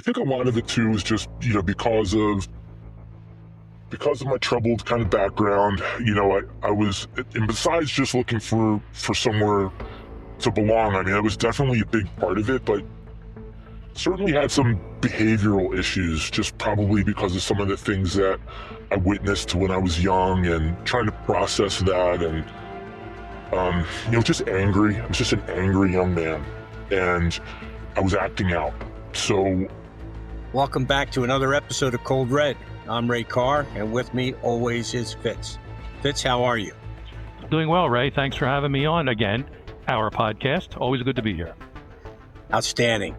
think a lot of it too is just, because of my troubled kind of background, I was, and besides just looking for somewhere to belong, I mean, that was definitely a big part of it, but certainly had some behavioral issues, just probably because of some of the things that I witnessed when I was young and trying to process that and, just angry. I was just an angry young man and I was acting out. So, welcome back to another episode of Cold Red. I'm Ray Carr, and with me always is Fitz. Fitz, how are you? Doing well, Ray. Thanks for having me on again, our podcast. Always good to be here. Outstanding.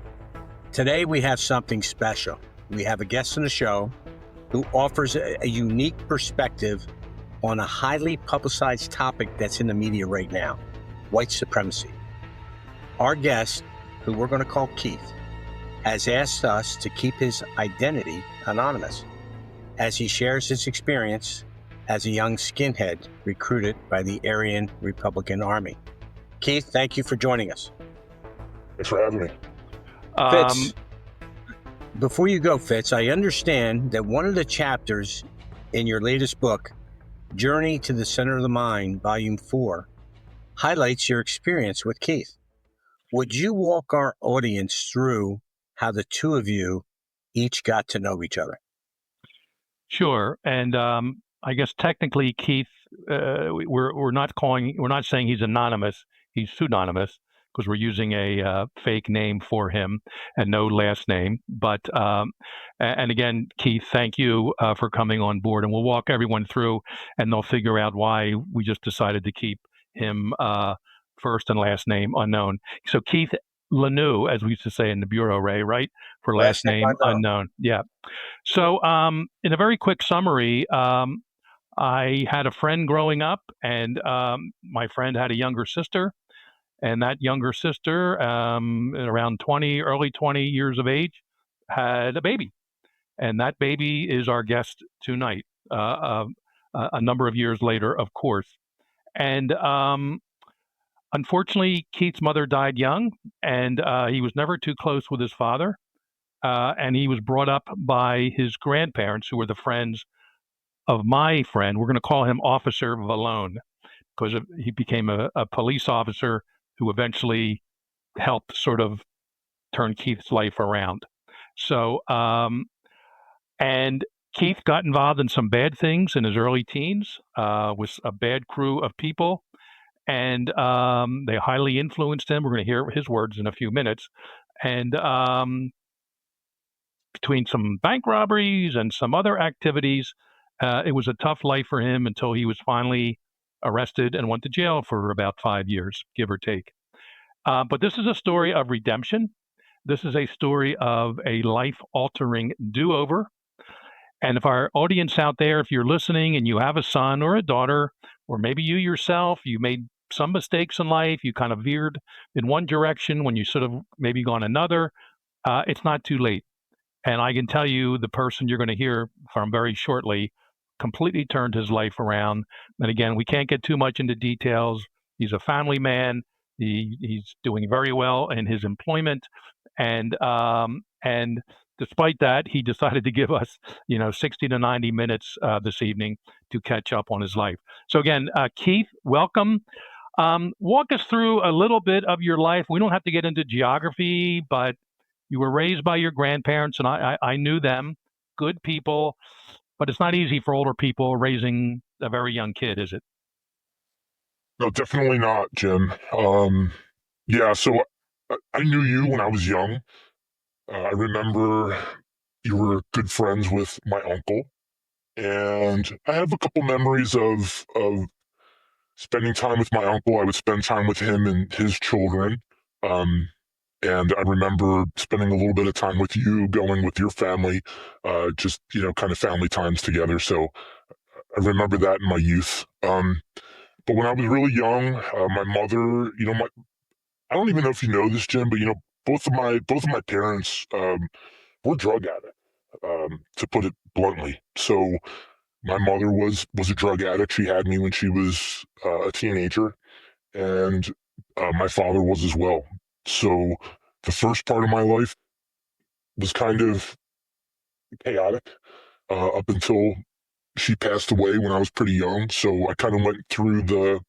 Today we have something special. We have a guest on the show who offers a unique perspective on a highly publicized topic that's in the media right now, white supremacy. Our guest, who we're going to call Keith, has asked us to keep his identity anonymous as he shares his experience as a young skinhead recruited by the Aryan Republican Army. Keith, thank you for joining us. Thanks for having me. Fitz, before you go, Fitz, I understand that one of the chapters in your latest book, Journey to the Center of the Mind, Volume 4, highlights your experience with Keith. Would you walk our audience through how the two of you each got to know each other? Sure. And I guess technically, Keith, we're not saying he's anonymous. He's pseudonymous because we're using a fake name for him and no last name. But and again, Keith, thank you for coming on board, and we'll walk everyone through, and they'll figure out why we just decided to keep him first and last name unknown. So Keith Lanou, as we used to say in the bureau, Ray, right? For last name unknown. Yeah. So in a very quick summary, I had a friend growing up, and my friend had a younger sister, and that younger sister, around early 20 years of age, had a baby. And that baby is our guest tonight, a number of years later, of course. And unfortunately, Keith's mother died young, and he was never too close with his father. And he was brought up by his grandparents, who were the friends of my friend. We're going to call him Officer Vallone, because he became a police officer who eventually helped sort of turn Keith's life around. So, and Keith got involved in some bad things in his early teens with a bad crew of people. And they highly influenced him. We're going to hear his words in a few minutes. And between some bank robberies and some other activities, it was a tough life for him until he was finally arrested and went to jail for about 5 years, give or take. But this is a story of redemption. This is a story of a life-altering do-over. And if our audience out there, if you're listening and you have a son or a daughter, or maybe you yourself, you made some mistakes in life, you kind of veered in one direction when you should have maybe gone another, it's not too late. And I can tell you the person you're going to hear from very shortly completely turned his life around. And again, we can't get too much into details. He's a family man. He's doing very well in his employment. And despite that, he decided to give us, 60 to 90 minutes this evening to catch up on his life. So again, Keith, welcome. Walk us through a little bit of your life. We don't have to get into geography, but you were raised by your grandparents, and I knew them, good people, but it's not easy for older people raising a very young kid, is it? No, definitely not, Jim. Yeah, so I knew you when I was young. I remember you were good friends with my uncle, and I have a couple memories of spending time with my uncle. I would spend time with him and his children. And I remember spending a little bit of time with you, going with your family, just, kind of family times together. So I remember that in my youth. But when I was really young, my mother, I don't even know if you know this, Jim, but, both of my parents were drug addicts, to put it bluntly. So my mother was a drug addict. She had me when she was a teenager, and my father was as well. So the first part of my life was kind of chaotic up until she passed away when I was pretty young. So I kind of went through the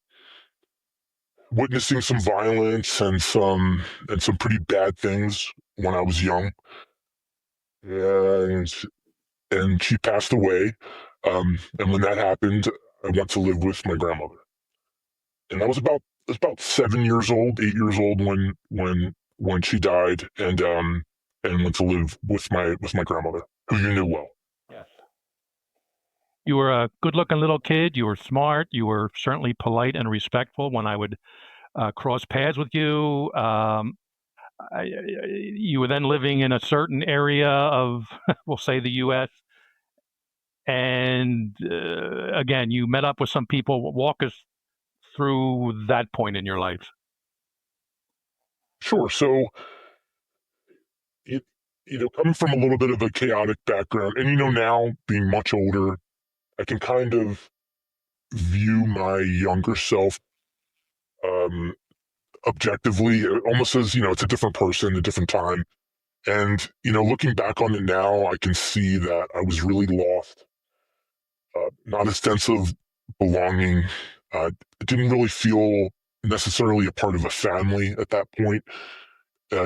witnessing some violence and some pretty bad things when I was young, and she passed away. And when that happened, I went to live with my grandmother, and I was about 7 years old, 8 years old when she died, and went to live with my grandmother, who you knew well. Yes. You were a good-looking little kid. You were smart. You were certainly polite and respectful when I would cross paths with you. You were then living in a certain area of, we'll say, the U.S. And again, you met up with some people. Walk us through that point in your life. Sure. So it, coming from a little bit of a chaotic background, and now being much older, I can kind of view my younger self um, objectively, almost as it's a different person, a different time. And looking back on it now, I can see that I was really lost. Not a sense of belonging. Didn't really feel necessarily a part of a family at that point.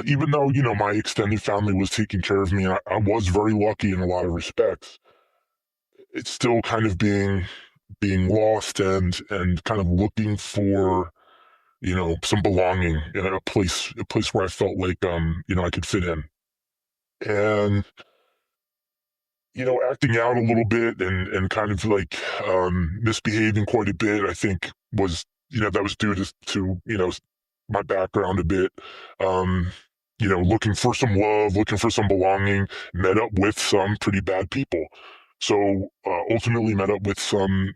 Even though my extended family was taking care of me, and I was very lucky in a lot of respects. It's still kind of being lost and kind of looking for some belonging in a place where I felt like I could fit in. And acting out a little bit and kind of like misbehaving quite a bit, I think was that was due to my background a bit. Um, looking for some love, looking for some belonging, met up with some pretty bad people. So ultimately met up with some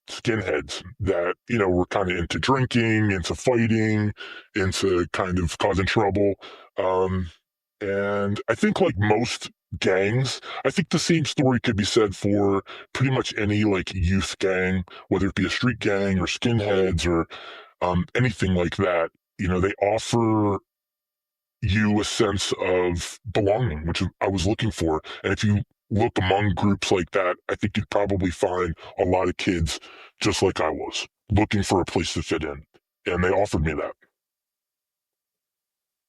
skinheads that were kind of into drinking, into fighting, into kind of causing trouble. Um, and I think like most gangs, I think the same story could be said for pretty much any like youth gang, whether it be a street gang or skinheads or anything like that. They offer you a sense of belonging, which I was looking for. And if you look among groups like that, I think you'd probably find a lot of kids just like I was, looking for a place to fit in. And they offered me that.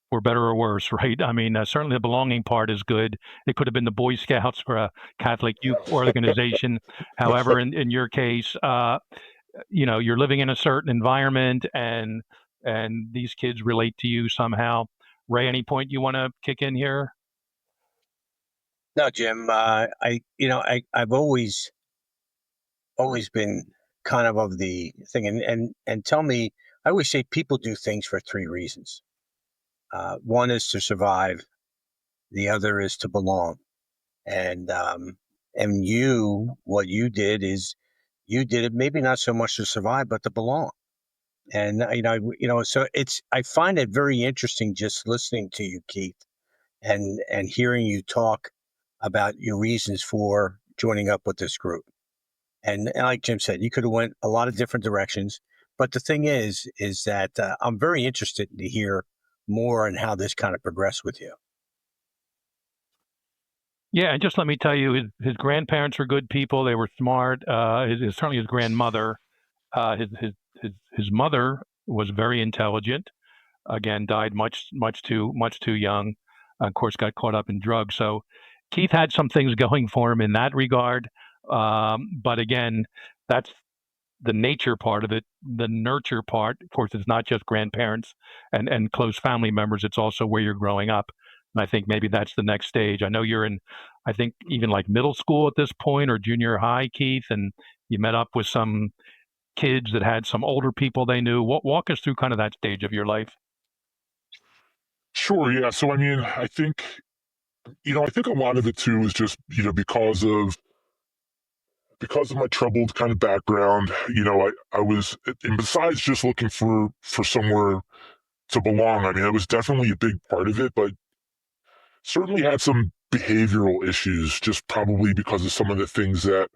For better or worse, right? I mean, certainly the belonging part is good. It could have been the Boy Scouts or a Catholic youth organization. However, in your case, you're living in a certain environment, and these kids relate to you somehow. Ray, any point you want to kick in here? No, Jim. I've always been kind of the thing, and tell me. I always say people do things for three reasons. One is to survive. The other is to belong. And what you did is you did it maybe not so much to survive, but to belong. And so I find it very interesting just listening to you, Keith, and hearing you talk about your reasons for joining up with this group. And like Jim said, you could have went a lot of different directions. But the thing is that I'm very interested to hear more on how this kind of progressed with you. Yeah, and just let me tell you, his grandparents were good people. They were smart. Certainly his grandmother, his mother was very intelligent. Again, died much too young. Of course, got caught up in drugs. So Keith had some things going for him in that regard. But again, that's the nature part of it. The nurture part, of course, it's not just grandparents and close family members. It's also where you're growing up. And I think maybe that's the next stage. I know you're in, I think, even like middle school at this point or junior high, Keith, and you met up with some kids that had some older people they knew. Walk us through kind of that stage of your life. Sure, yeah. So I mean, I think a lot of it too is just, because of my troubled kind of background, I was, and besides just looking for somewhere to belong, I mean, it was definitely a big part of it, but certainly had some behavioral issues, just probably because of some of the things that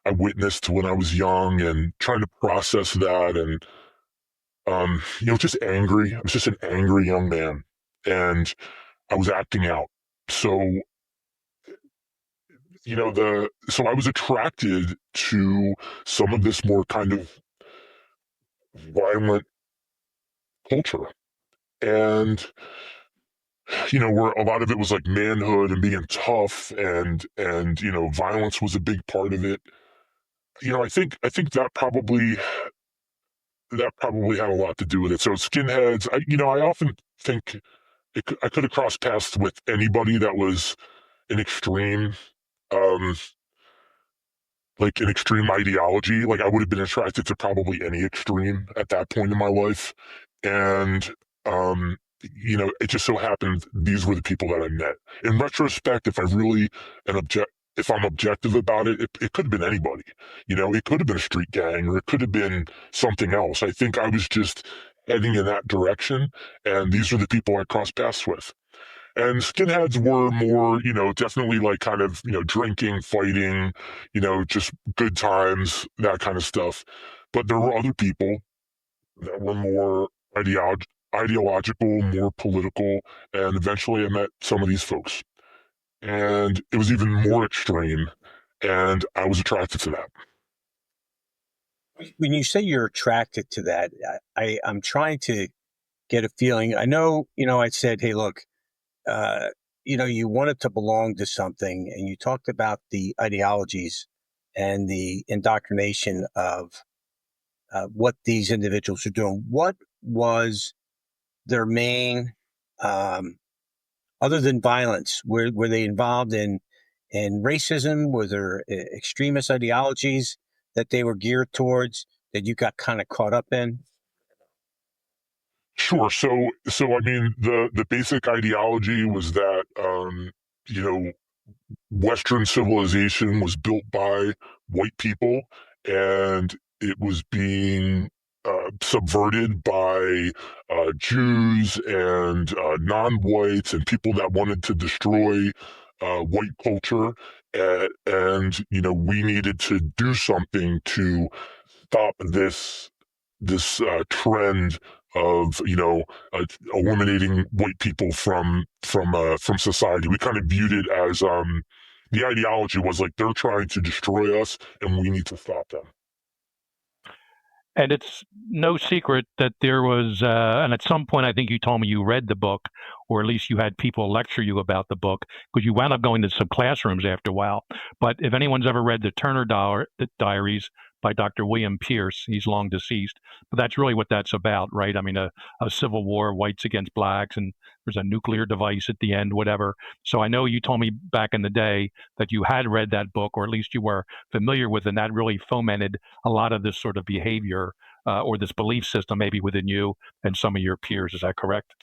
I witnessed when I was young and trying to process that and, just angry. I was just an angry young man and I was acting out. So, so I was attracted to some of this more kind of violent culture. And, where a lot of it was like manhood and being tough and, violence was a big part of it. I think that probably had a lot to do with it. So skinheads, I often think I could have crossed paths with anybody that was an extreme, um, like an extreme ideology. Like I would have been attracted to probably any extreme at that point in my life. And, it just so happened these were the people that I met. In retrospect, if I'm objective about it, it could have been anybody. It could have been a street gang or it could have been something else. I think I was just heading in that direction, and these are the people I crossed paths with. And skinheads were more, definitely like kind of, drinking, fighting, just good times, that kind of stuff. But there were other people that were more ideological, more political, and eventually I met some of these folks. And it was even more extreme, and I was attracted to that. When you say you're attracted to that, I'm trying to get a feeling. I know, I said, hey, look, you wanted to belong to something, and you talked about the ideologies and the indoctrination of what these individuals are doing. What was their main, other than violence? Were they involved in racism? Were there extremist ideologies that they were geared towards that you got kind of caught up in? Sure. So I mean, the basic ideology was that, you know, Western civilization was built by white people, and it was being subverted by Jews and non-whites and people that wanted to destroy white culture. And we needed to do something to stop this trend of eliminating white people from society. We kind of viewed it as the ideology was like they're trying to destroy us and we need to stop them. And it's no secret that there was, and at some point, I think you told me you read the book, or at least you had people lecture you about the book, because you wound up going to some classrooms after a while. But if anyone's ever read the Turner Diaries by Dr. William Pierce, he's long deceased, but that's really what that's about, right? I mean, a civil war, whites against blacks, and there's a nuclear device at the end, whatever. So I know you told me back in the day that you had read that book, or at least you were familiar with, and that really fomented a lot of this sort of behavior or this belief system maybe within you and some of your peers. Is that correct?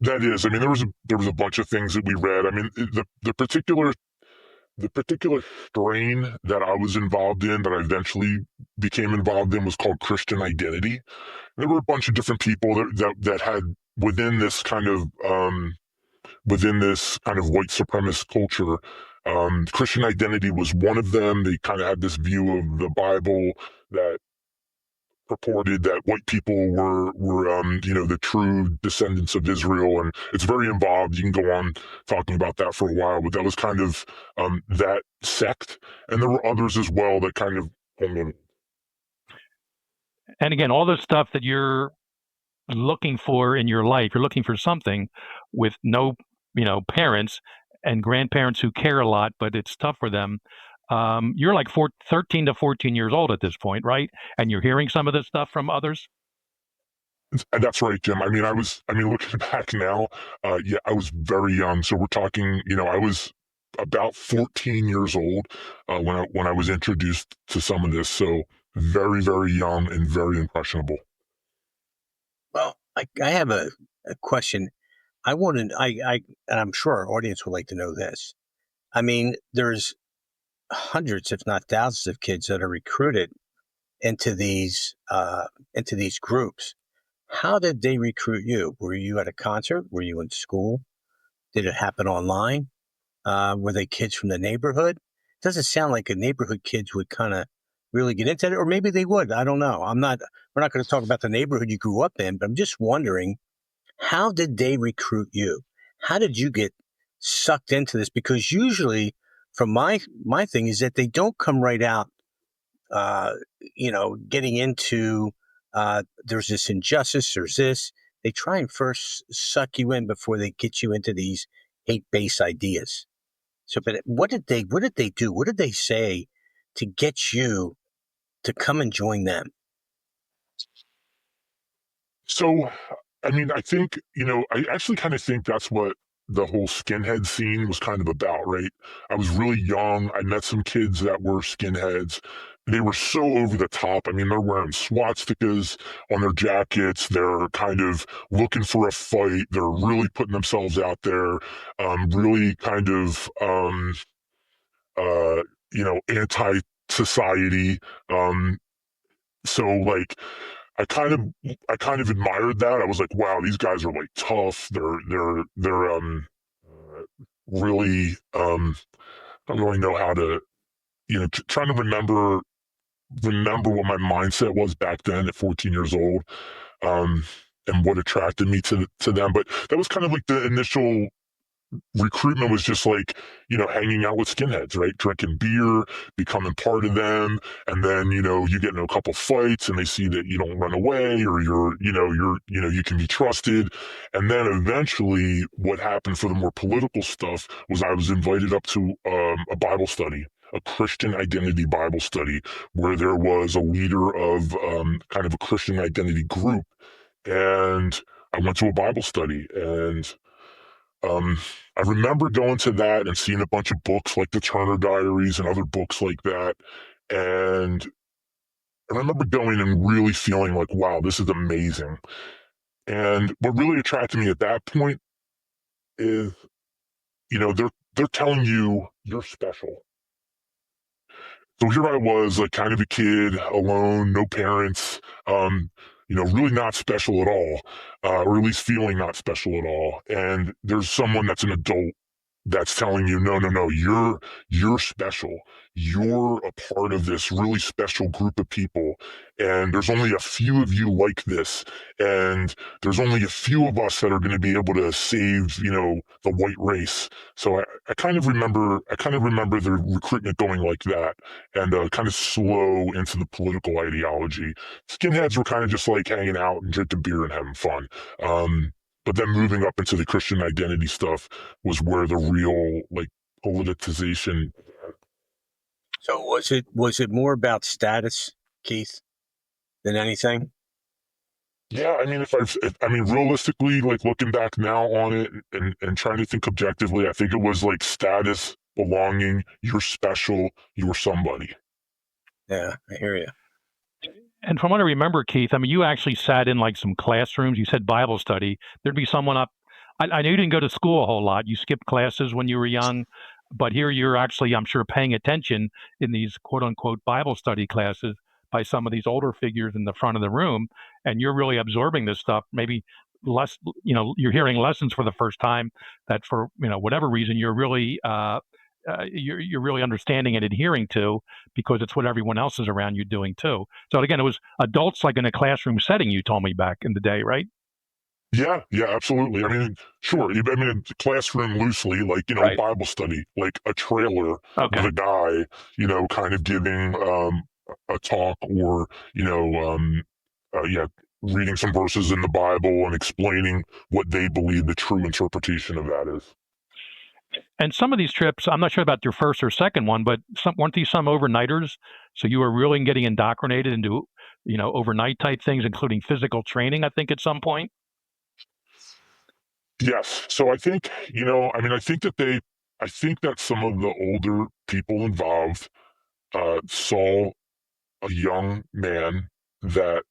That is, I mean, there was a bunch of things that we read. I mean, the particular strain that I was involved in, that I eventually became involved in, was called Christian identity. There were a bunch of different people that had within this kind of white supremacist culture. Christian identity was one of them. They kind of had this view of the Bible that purported that white people were the true descendants of Israel, and it's very involved. You can go on talking about that for a while, but that was kind of that sect, and there were others as well that kind of hung in. And again, all the stuff that you're looking for in your life, you're looking for something with no, parents and grandparents who care a lot, but it's tough for them. You're like 13 to 14 years old at this point, right? And you're hearing some of this stuff from others? That's right, Jim. Looking back now, yeah, I was very young. So we're talking, I was about 14 years old when I was introduced to some of this. So very, very young and very impressionable. Well, I have a question. And I'm sure our audience would like to know this. I mean, there's hundreds, if not thousands, of kids that are recruited into these groups. How did they recruit you? Were you at a concert? Were you in school? Did it happen online? Were they kids from the neighborhood? It doesn't sound like a neighborhood kids would kind of really get into it, or maybe they would. I don't know. We're not going to talk about the neighborhood you grew up in, but I'm just wondering, how did they recruit you? How did you get sucked into this? Because usually, from my thing is that they don't come right out, getting into there's this injustice, there's this. They try and first suck you in before they get you into these hate-based ideas. So, but what did they do? What did they say to get you to come and join them? So, I mean, I think, I actually kind of think that's what the whole skinhead scene was kind of about, right? I was really young. I met some kids that were skinheads. They were so over the top. I mean, they're wearing swastikas on their jackets. They're kind of looking for a fight. They're really putting themselves out there, really kind of, uh, anti-society. So like, I kind of admired that. I was like, wow, these guys are like tough. They're really I don't really know how to trying to remember what my mindset was back then at 14 years old, um, and what attracted me to them. But that was kind of like the initial recruitment was just like, hanging out with skinheads, right? Drinking beer, becoming part of them. And then, you get in a couple fights and they see that you don't run away or you can be trusted. And then eventually what happened for the more political stuff was I was invited up to a Bible study, a Christian identity Bible study, where there was a leader of kind of a Christian identity group. And I went to a Bible study and um, I remember going to that and seeing a bunch of books like the Turner Diaries and other books like that. And I remember going and really feeling like, wow, this is amazing. And what really attracted me at that point is, they're telling you you're special. So here I was, like kind of a kid, alone, no parents, really not special at all, or at least feeling not special at all. And there's someone that's an adult that's telling you, no, no, no, you're special. You're a part of this really special group of people. And there's only a few of you like this. And there's only a few of us that are going to be able to save, the white race. So I kind of remember the recruitment going like that and kind of slow into the political ideology. Skinheads were kind of just like hanging out and drinking beer and having fun. But then moving up into the Christian identity stuff was where the real like politicization. So was it more about status, Keith, than anything? Yeah, I mean, realistically, like looking back now on it and trying to think objectively, I think it was like status, belonging, you're special, you're somebody. Yeah, I hear you. And from what I remember, Keith, I mean, you actually sat in like some classrooms. You said Bible study. There'd be someone up. I know you didn't go to school a whole lot. You skipped classes when you were young, but here you're actually, I'm sure, paying attention in these quote unquote Bible study classes by some of these older figures in the front of the room, and you're really absorbing this stuff. Maybe less, you're hearing lessons for the first time that for whatever reason you're really understanding and adhering to because it's what everyone else is around you doing too. So again, it was adults like in a classroom setting. You told me back in the day, right? Yeah, yeah, absolutely. I mean, sure. I mean, classroom loosely, like, Right. Bible study, like a trailer Okay. with a guy, kind of giving a talk or, yeah, reading some verses in the Bible and explaining what they believe the true interpretation of that is. And some of these trips, I'm not sure about your first or second one, but weren't these some overnighters? So you were really getting indoctrinated into, overnight type things, including physical training, I think, at some point. Yes. So I think, I think that some of the older people involved saw a young man that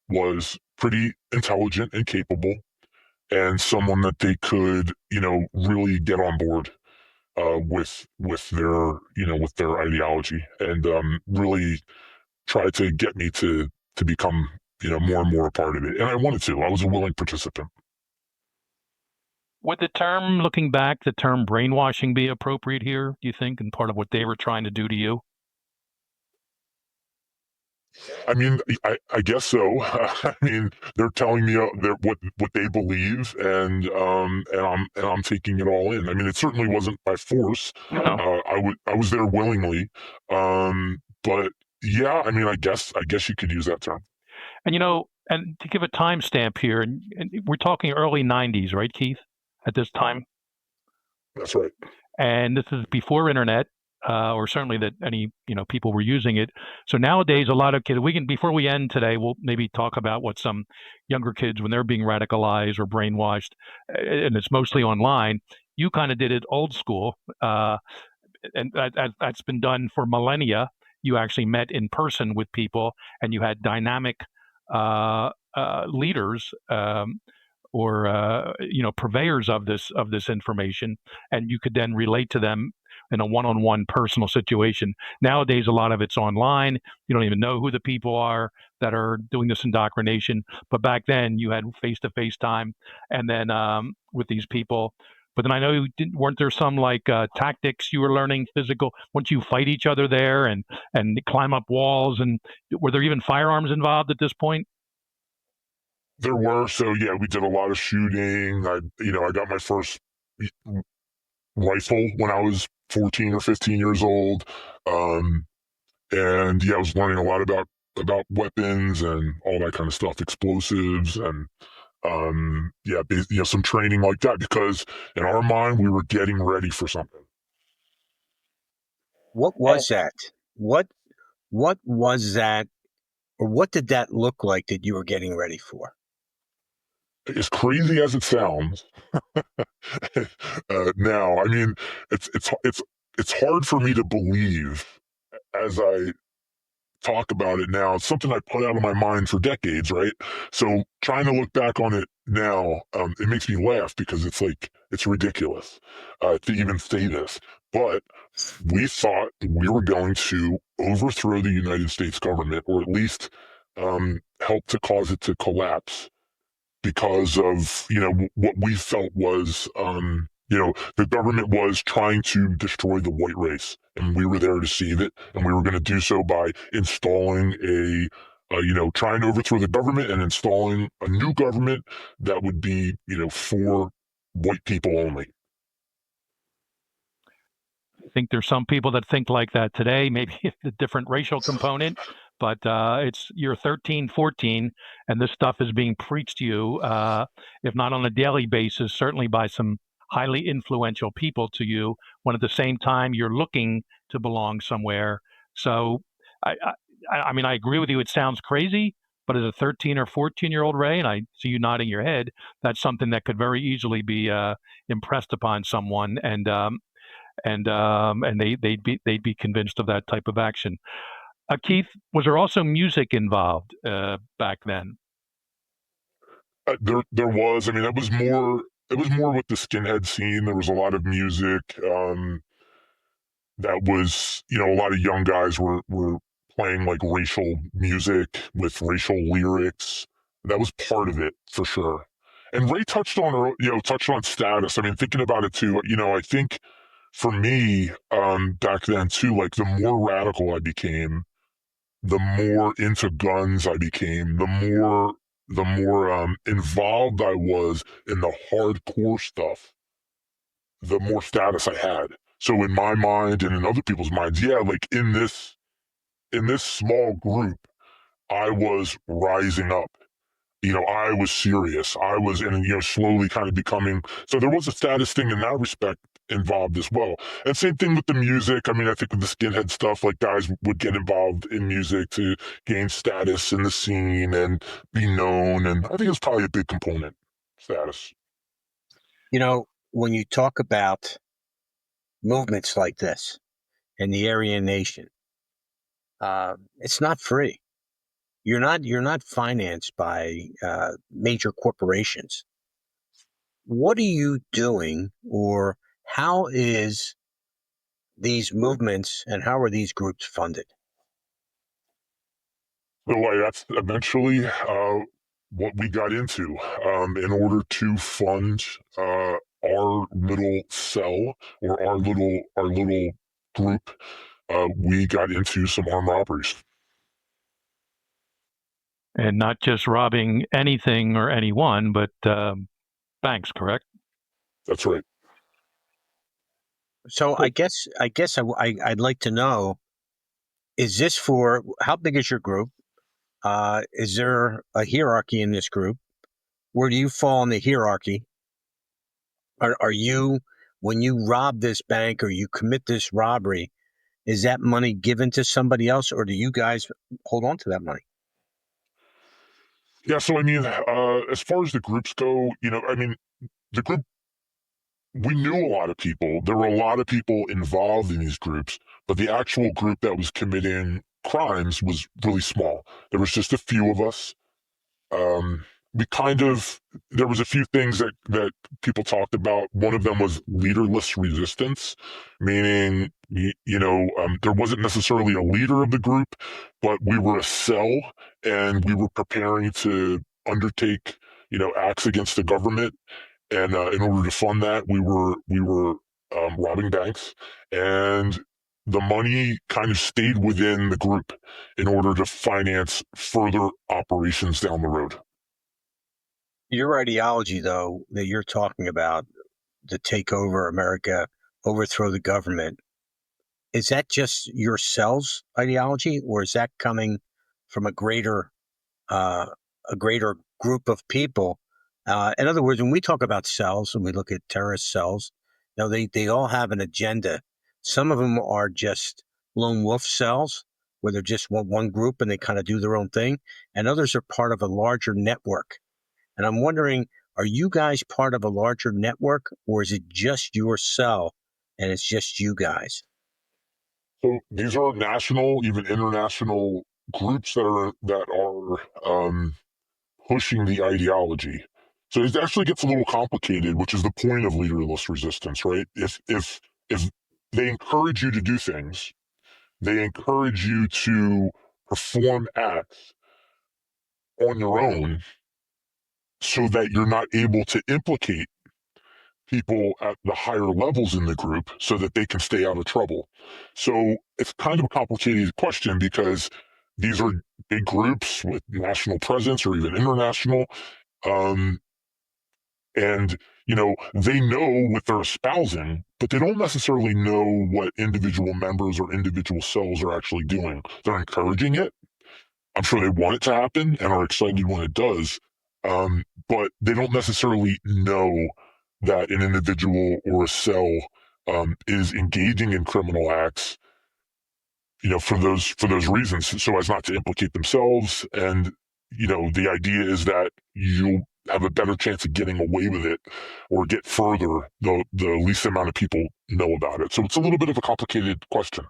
was pretty intelligent and capable and someone that they could, really get on board with their, with their ideology and really try to get me to become, more and more a part of it. And I wanted to. I was a willing participant. Would the term, looking back, the term brainwashing be appropriate here, do you think, and part of what they were trying to do to you? I mean, I guess so. I mean, they're telling me what they believe, and I'm taking it all in. I mean, it certainly wasn't by force. No. I was there willingly, but yeah, I mean, I guess you could use that term. And and to give a timestamp here, and we're talking early '90s, right, Keith? At this time, That's right. and this is before internet, or certainly that any people were using it. So nowadays, a lot of kids. We can before we end today, we'll maybe talk about what some younger kids when they're being radicalized or brainwashed, and it's mostly online. You kind of did it old school, and that's been done for millennia. You actually met in person with people, and you had dynamic leaders. Or purveyors of this information, and you could then relate to them in a one-on-one personal situation. Nowadays, a lot of it's online. You don't even know who the people are that are doing this indoctrination. But back then, you had face-to-face time, and then with these people. But then I know weren't there some like tactics you were learning physical? Once you fight each other there and climb up walls, and were there even firearms involved at this point? There were, so yeah, we did a lot of shooting. I got my first rifle when I was 14 or 15 years old. And yeah, I was learning a lot about weapons and all that kind of stuff, explosives, and yeah, some training like that, because in our mind we were getting ready for something. What was that? What was that, or what did that look like that you were getting ready for? As crazy as it sounds, now, I mean, it's hard for me to believe as I talk about it now. It's something I put out of my mind for decades, right? So trying to look back on it now, it makes me laugh because it's like it's ridiculous to even say this. But we thought we were going to overthrow the United States government, or at least help to cause it to collapse, because of what we felt was the government was trying to destroy the white race, and we were there to save it, and we were going to do so by installing trying to overthrow the government and installing a new government that would be for white people only. I think there's some people that think like that today, maybe a different racial component, but you're 13, 14, and this stuff is being preached to you, if not on a daily basis, certainly by some highly influential people to you, when at the same time you're looking to belong somewhere. So I, I mean, I agree with you. It sounds crazy, but as a 13 or 14-year-old Ray, and I see you nodding your head, that's something that could very easily be impressed upon someone, and they'd be convinced of that type of action. Keith, was there also music involved back then? There was. I mean, it was more with the skinhead scene. There was a lot of music. That was, a lot of young guys were playing like racial music with racial lyrics. That was part of it for sure. And Ray touched on status. I mean, thinking about it too, I think for me, back then too, like the more radical I became, the more into guns I became, the more involved I was in the hardcore stuff, the more status I had. So in my mind and in other people's minds, yeah, like in this small group, I was rising up. I was serious. I was, and slowly kind of becoming. So there was a status thing in that respect involved as well. And same thing with the music. I mean, I think with the skinhead stuff, like guys would get involved in music to gain status in the scene and be known. And I think it's probably a big component, status. When you talk about movements like this in the Aryan Nation, it's not free. You're not financed by major corporations. What are you doing, or how is these movements and how are these groups funded? So that's eventually what we got into, in order to fund our little cell, or our little group. We got into some armed robberies. And not just robbing anything or anyone, but banks, correct? That's right. So I'd like to know, is this for, how big is your group? Is there a hierarchy in this group? Where do you fall in the hierarchy? Are you, when you rob this bank or you commit this robbery, is that money given to somebody else, or do you guys hold on to that money? Yeah, so I mean, as far as the groups go, the group, we knew a lot of people. There were a lot of people involved in these groups, but the actual group that was committing crimes was really small. There was just a few of us. Um, we kind of, there was a few things that people talked about. One of them was leaderless resistance, meaning, there wasn't necessarily a leader of the group, but we were a cell and we were preparing to undertake, acts against the government. And in order to fund that, we were robbing banks, and the money kind of stayed within the group in order to finance further operations down the road. Your ideology, though, that you're talking about, to take over America, overthrow the government, is that just your cell's ideology, or is that coming from uh, a greater group of people? In other words, when we talk about cells and we look at terrorist cells, they all have an agenda. Some of them are just lone wolf cells, where they're just one group and they kind of do their own thing, and others are part of a larger network. And I'm wondering, are you guys part of a larger network, or is it just your cell and it's just you guys? So these are national, even international groups that are pushing the ideology. So it actually gets a little complicated, which is the point of leaderless resistance, right? If they encourage you to do things, they encourage you to perform acts on your own so that you're not able to implicate people at the higher levels in the group so that they can stay out of trouble. So it's kind of a complicated question because these are big groups with national presence or even international. Um, and, they know what they're espousing, but they don't necessarily know what individual members or individual cells are actually doing. They're encouraging it. I'm sure they want it to happen and are excited when it does. But they don't necessarily know that an individual or a cell is engaging in criminal acts, for those reasons, so as not to implicate themselves. And the idea is that you'll have a better chance of getting away with it or get further the least amount of people know about it. So it's a little bit of a complicated question.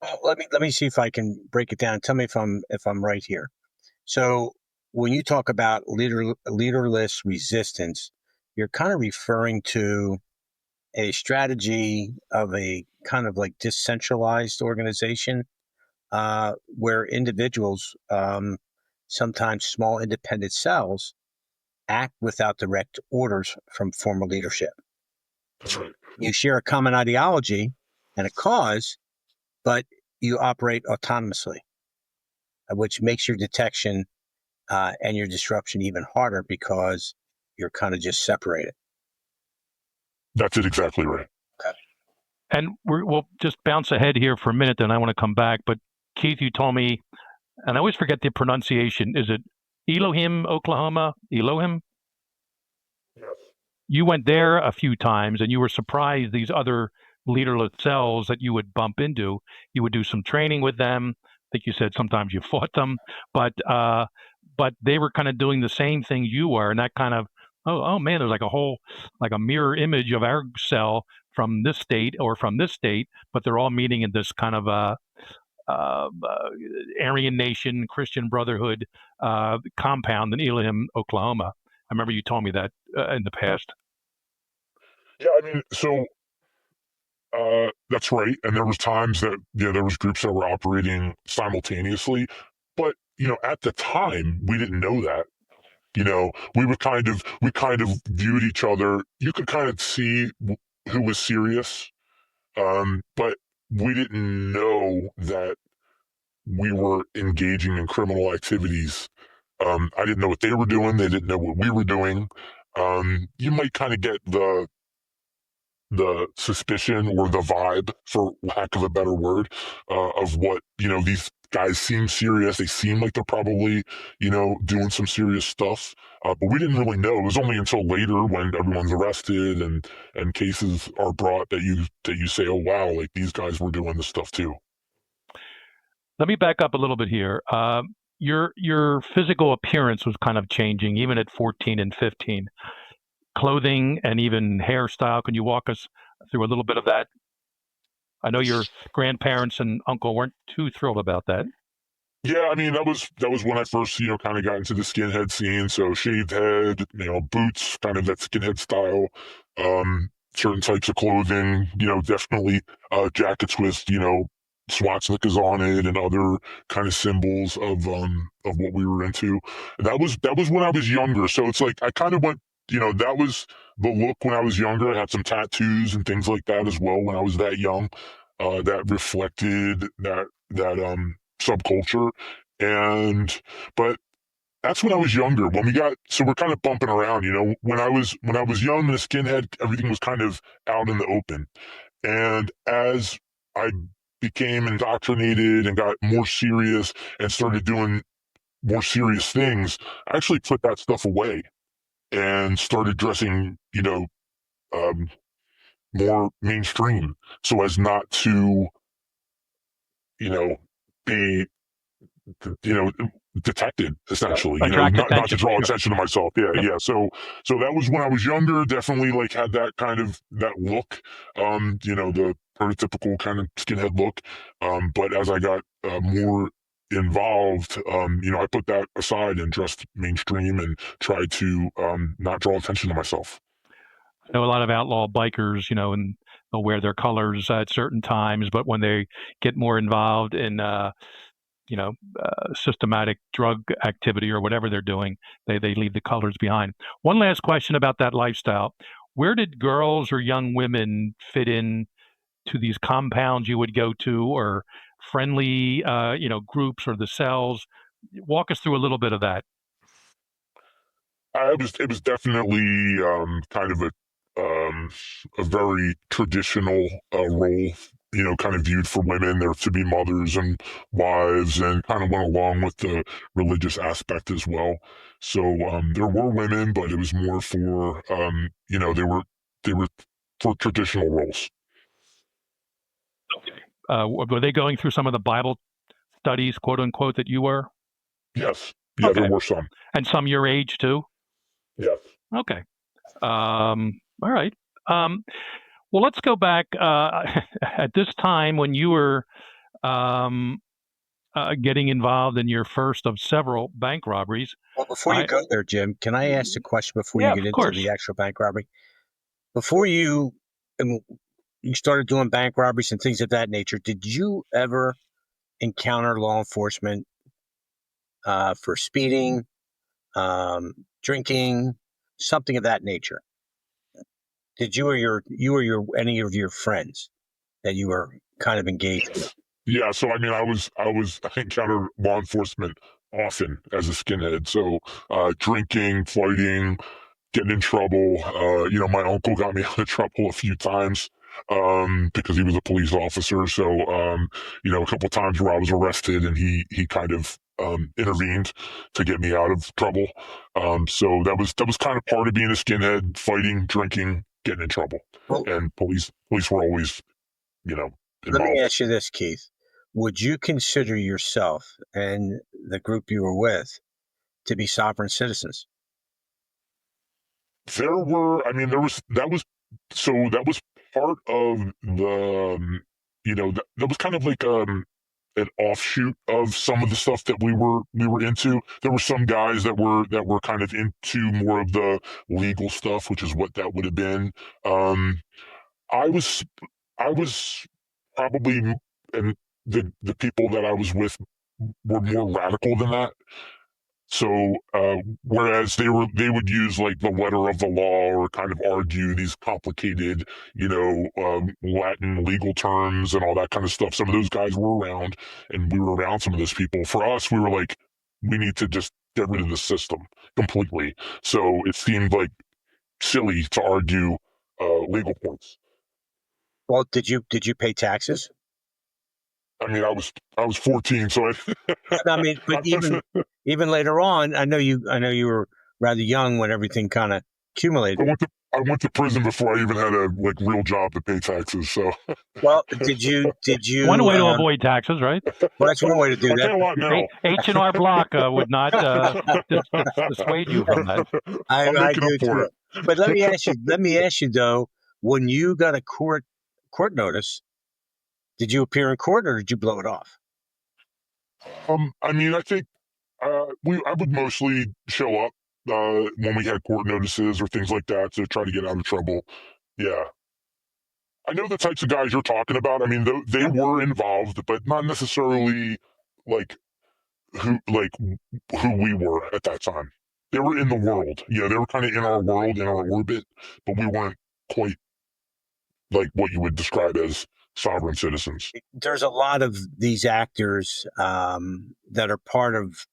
Well, let me see if I can break it down. Tell me if I'm right here. So when you talk about leaderless resistance, you're kind of referring to a strategy of a kind of like decentralized organization, where individuals, sometimes small independent cells, act without direct orders from formal leadership. That's right. You share a common ideology and a cause, but you operate autonomously, which makes your detection and your disruption even harder because you're kind of just separated. That's it, exactly right. Okay. And we'll just bounce ahead here for a minute, then I want to come back. But Keith, you told me, and I always forget the pronunciation. Is it Elohim, Oklahoma? Elohim? Yes. You went there a few times, and you were surprised these other leaderless cells that you would bump into. You would do some training with them. I think you said sometimes you fought them, but they were kind of doing the same thing you were, and that kind of, oh man, there's like a mirror image of our cell from this state or from this state, but they're all meeting in this kind of uh, Aryan Nation, Christian Brotherhood compound in Elohim, Oklahoma. I remember you told me that in the past. Yeah, I mean, so that's right. And there was times that there was groups that were operating simultaneously, but at the time we didn't know that. We kind of viewed each other. You could kind of see who was serious, but we didn't know that we were engaging in criminal activities I didn't know what they were doing. They didn't know what we were doing. You might kind of get the suspicion or the vibe, for lack of a better word, of what, these guys seem serious. They seem like they're probably, doing some serious stuff. But we didn't really know. It was only until later, when everyone's arrested and cases are brought, that you say, oh wow, like these guys were doing this stuff too. Let me back up a little bit here. Your physical appearance was kind of changing, even at 14 and 15. Clothing and even hairstyle. Can you walk us through a little bit of that? I know your grandparents and uncle weren't too thrilled about that. Yeah, I mean, that was when I first, kind of got into the skinhead scene. So shaved head, boots, kind of that skinhead style. Certain types of clothing, definitely jackets with, swastikas on it and other kind of symbols of what we were into. That was when I was younger. So it's like I kind of went, that was the look when I was younger. I had some tattoos and things like that as well when I was that young. That reflected that subculture. And but that's when I was younger. So we're kind of bumping around, when I was young and a skinhead, everything was kind of out in the open. And as I became indoctrinated and got more serious and started doing more serious things, I actually put that stuff away and started dressing, um, more mainstream, so as not to, you know, be, you know, detected, essentially, Attract not to attention. draw Sure. attention to myself. Yeah, Yep. yeah. So that was when I was younger, definitely like had that kind of that look, the prototypical kind of skinhead look. But as I got more involved, I put that aside and dressed mainstream and tried to not draw attention to myself. I know a lot of outlaw bikers, and they'll wear their colors at certain times, but when they get more involved in, systematic drug activity or whatever they're doing, they leave the colors behind. One last question about that lifestyle. Where did girls or young women fit in to these compounds you would go to, or friendly, groups, or the cells? Walk us through a little bit of that. It was definitely kind of a very traditional role, kind of viewed for women. They're to be mothers and wives, and kind of went along with the religious aspect as well. So there were women, but it was more for, they were for traditional roles. Okay. Were they going through some of the Bible studies, quote unquote, that you were? Yes, yeah, there Okay. were some. And some your age too? Yes. Okay. All right. Um, well, let's go back at this time when you were um, getting involved in your first of several bank robberies. Well, before you I, go there, Jim, can I ask a question before you yeah, get of into course. the actual bank robbery? Before um, you started doing bank robberies and things of that nature, did you ever encounter law enforcement for speeding, drinking, something of that nature? Did you or your any of your friends that you were kind of engaged with? Yeah, so I mean, I encountered law enforcement often as a skinhead. So drinking, fighting, getting in trouble. My uncle got me out of trouble a few times because he was a police officer. So a couple times where I was arrested, and he kind of intervened to get me out of trouble. So that was kind of part of being a skinhead: fighting, drinking, getting in trouble, Well, and police were always, let me involved. ask you this, Keith. Would you consider yourself and the group you were with to be sovereign citizens? I mean, that was part of the, that was kind of like an offshoot of some of the stuff that we were into. There were some guys that were kind of into more of the legal stuff, which is what that would have been. Um, I was, I was probably, and the people that I was with were more radical than that. So, whereas they would use like the letter of the law, or kind of argue these complicated, Latin legal terms and all that kind of stuff. Some of those guys were around, and we were around some of those people. For us, we were like, we need to just get rid of the system completely. So it seemed like silly to argue legal points. Well, did you pay taxes? I mean, I was 14, so I mean, but even later on, I know you were rather young when everything kind of accumulated. I went to prison before I even had a real job to pay taxes. So Well, did you One way to avoid taxes, right? Well, that's one way to do I pay a that. lot now. H&R Block would not dissuade you from that. I make it do up for too. it. But let me ask you though, when you got a court notice, did you appear in court or did you blow it off? I mean, I think I would mostly show up when we had court notices or things like that to try to get out of trouble. Yeah. I know the types of guys you're talking about. I mean, they were involved, but not necessarily like like who we were at that time. They were in the world. Yeah, they were kind of in our world, in our orbit, but we weren't quite like what you would describe as sovereign citizens. There's a lot of these actors that are part of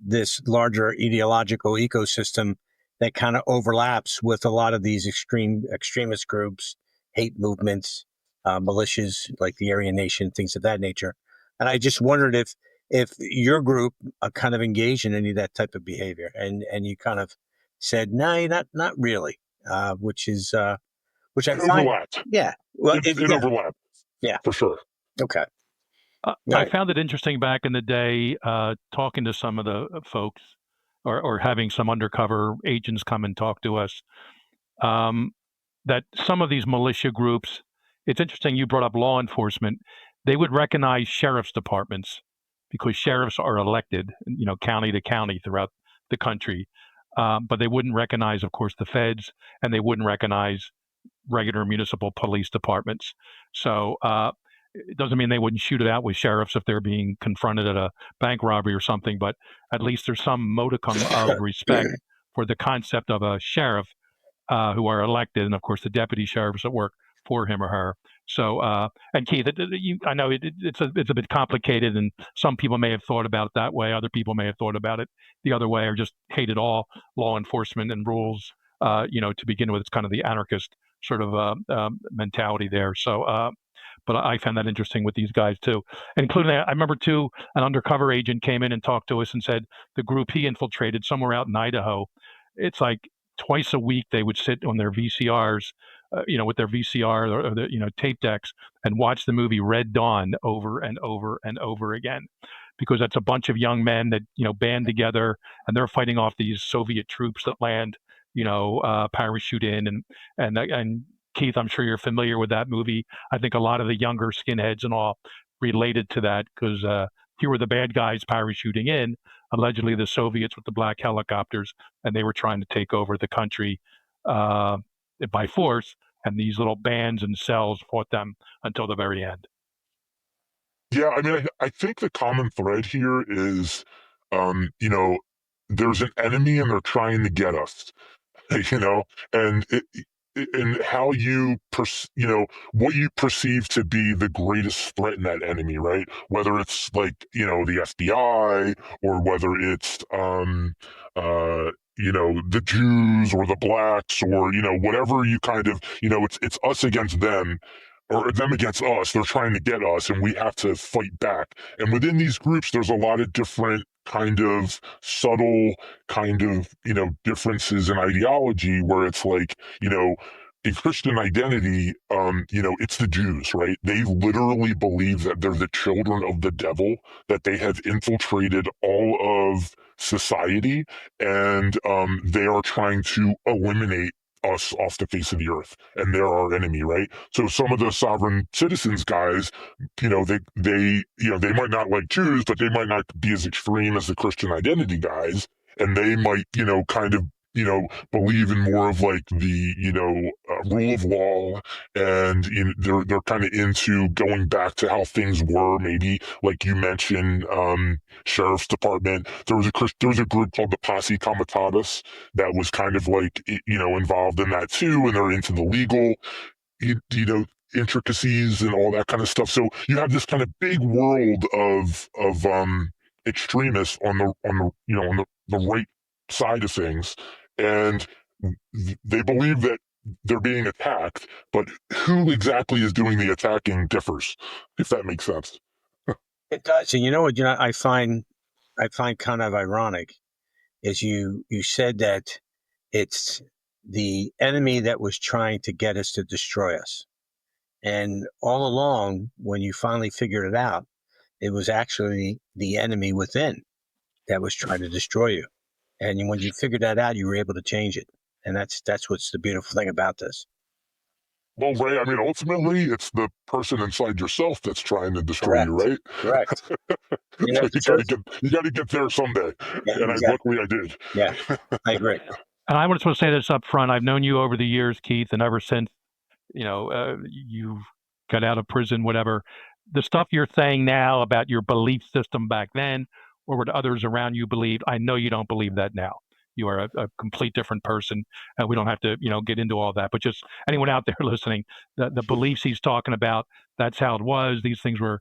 this larger ideological ecosystem that kind of overlaps with a lot of these extremist groups, hate movements, militias like the Aryan Nation, things of that nature. And I just wondered if your group kind of engaged in any of that type of behavior, and you kind of said, no, not really, which I find, overlapped. yeah, well, it overlapped. Yeah, for sure. Okay. I found it interesting back in the day, talking to some of the folks or having some undercover agents come and talk to us, that some of these militia groups, it's interesting you brought up law enforcement, they would recognize sheriff's departments because sheriffs are elected, county to county throughout the country. But they wouldn't recognize, of course, the feds, and they wouldn't recognize regular municipal police departments. So it doesn't mean they wouldn't shoot it out with sheriffs if they're being confronted at a bank robbery or something, but at least there's some modicum of respect for the concept of a sheriff who are elected, and of course the deputy sheriffs that work for him or her. So, and Keith, I know it's a bit complicated, and some people may have thought about it that way. Other people may have thought about it the other way, or just hated all law enforcement and rules. To begin with, it's kind of the anarchist sort of mentality there. So, but I found that interesting with these guys too, including I remember too, an undercover agent came in and talked to us and said the group he infiltrated somewhere out in Idaho, it's like twice a week they would sit on their VCRs, with their VCR or the tape decks and watch the movie Red Dawn over and over and over again, because that's a bunch of young men that band together and they're fighting off these Soviet troops that land, parachute in and Keith, I'm sure you're familiar with that movie. I think a lot of the younger skinheads and all related to that because here were the bad guys parachuting in, allegedly the Soviets with the black helicopters, and they were trying to take over the country by force, and these little bands and cells fought them until the very end. Yeah, I mean, I think the common thread here is, there's an enemy and they're trying to get us. And and how what you perceive to be the greatest threat in that enemy, right? Whether it's like the FBI or whether it's the Jews or the blacks or whatever you kind of it's us against them or them against us. They're trying to get us and we have to fight back. And within these groups there's a lot of different kind of subtle kind of differences in ideology where it's like in Christian identity, it's the Jews, right? They literally believe that they're the children of the devil, that they have infiltrated all of society, and they are trying to eliminate us off the face of the earth, and they're our enemy, right? So some of the sovereign citizens guys, they might not like Jews, but they might not be as extreme as the Christian identity guys, and they might, kind of believe in more of like the rule of law, and they're kind of into going back to how things were, maybe like you mentioned, sheriff's department. There was a group called the Posse Comitatus that was kind of like involved in that too, and they're into the legal intricacies and all that kind of stuff. So you have this kind of big world of extremists on the the right side of things, and they believe that they're being attacked, but who exactly is doing the attacking differs, if that makes sense. It does. And you know what? I find kind of ironic is you said that it's the enemy that was trying to get us to destroy us. And all along, when you finally figured it out, it was actually the enemy within that was trying to destroy you. And when you figured that out, you were able to change it. And that's what's the beautiful thing about this. Well, Ray, I mean, ultimately, it's the person inside yourself that's trying to destroy you, Correct. right? Correct. You know So the truth? you gotta get there someday, Yeah, and exactly. luckily I did. Yeah, I agree. And I just want to say this up front. I've known you over the years, Keith, and ever since you got out of prison, whatever. The stuff you're saying now about your belief system back then, or what others around you believed, I know you don't believe that now. You are a complete different person, and we don't have to, get into all that. But just anyone out there listening, the beliefs he's talking about, that's how it was. These things were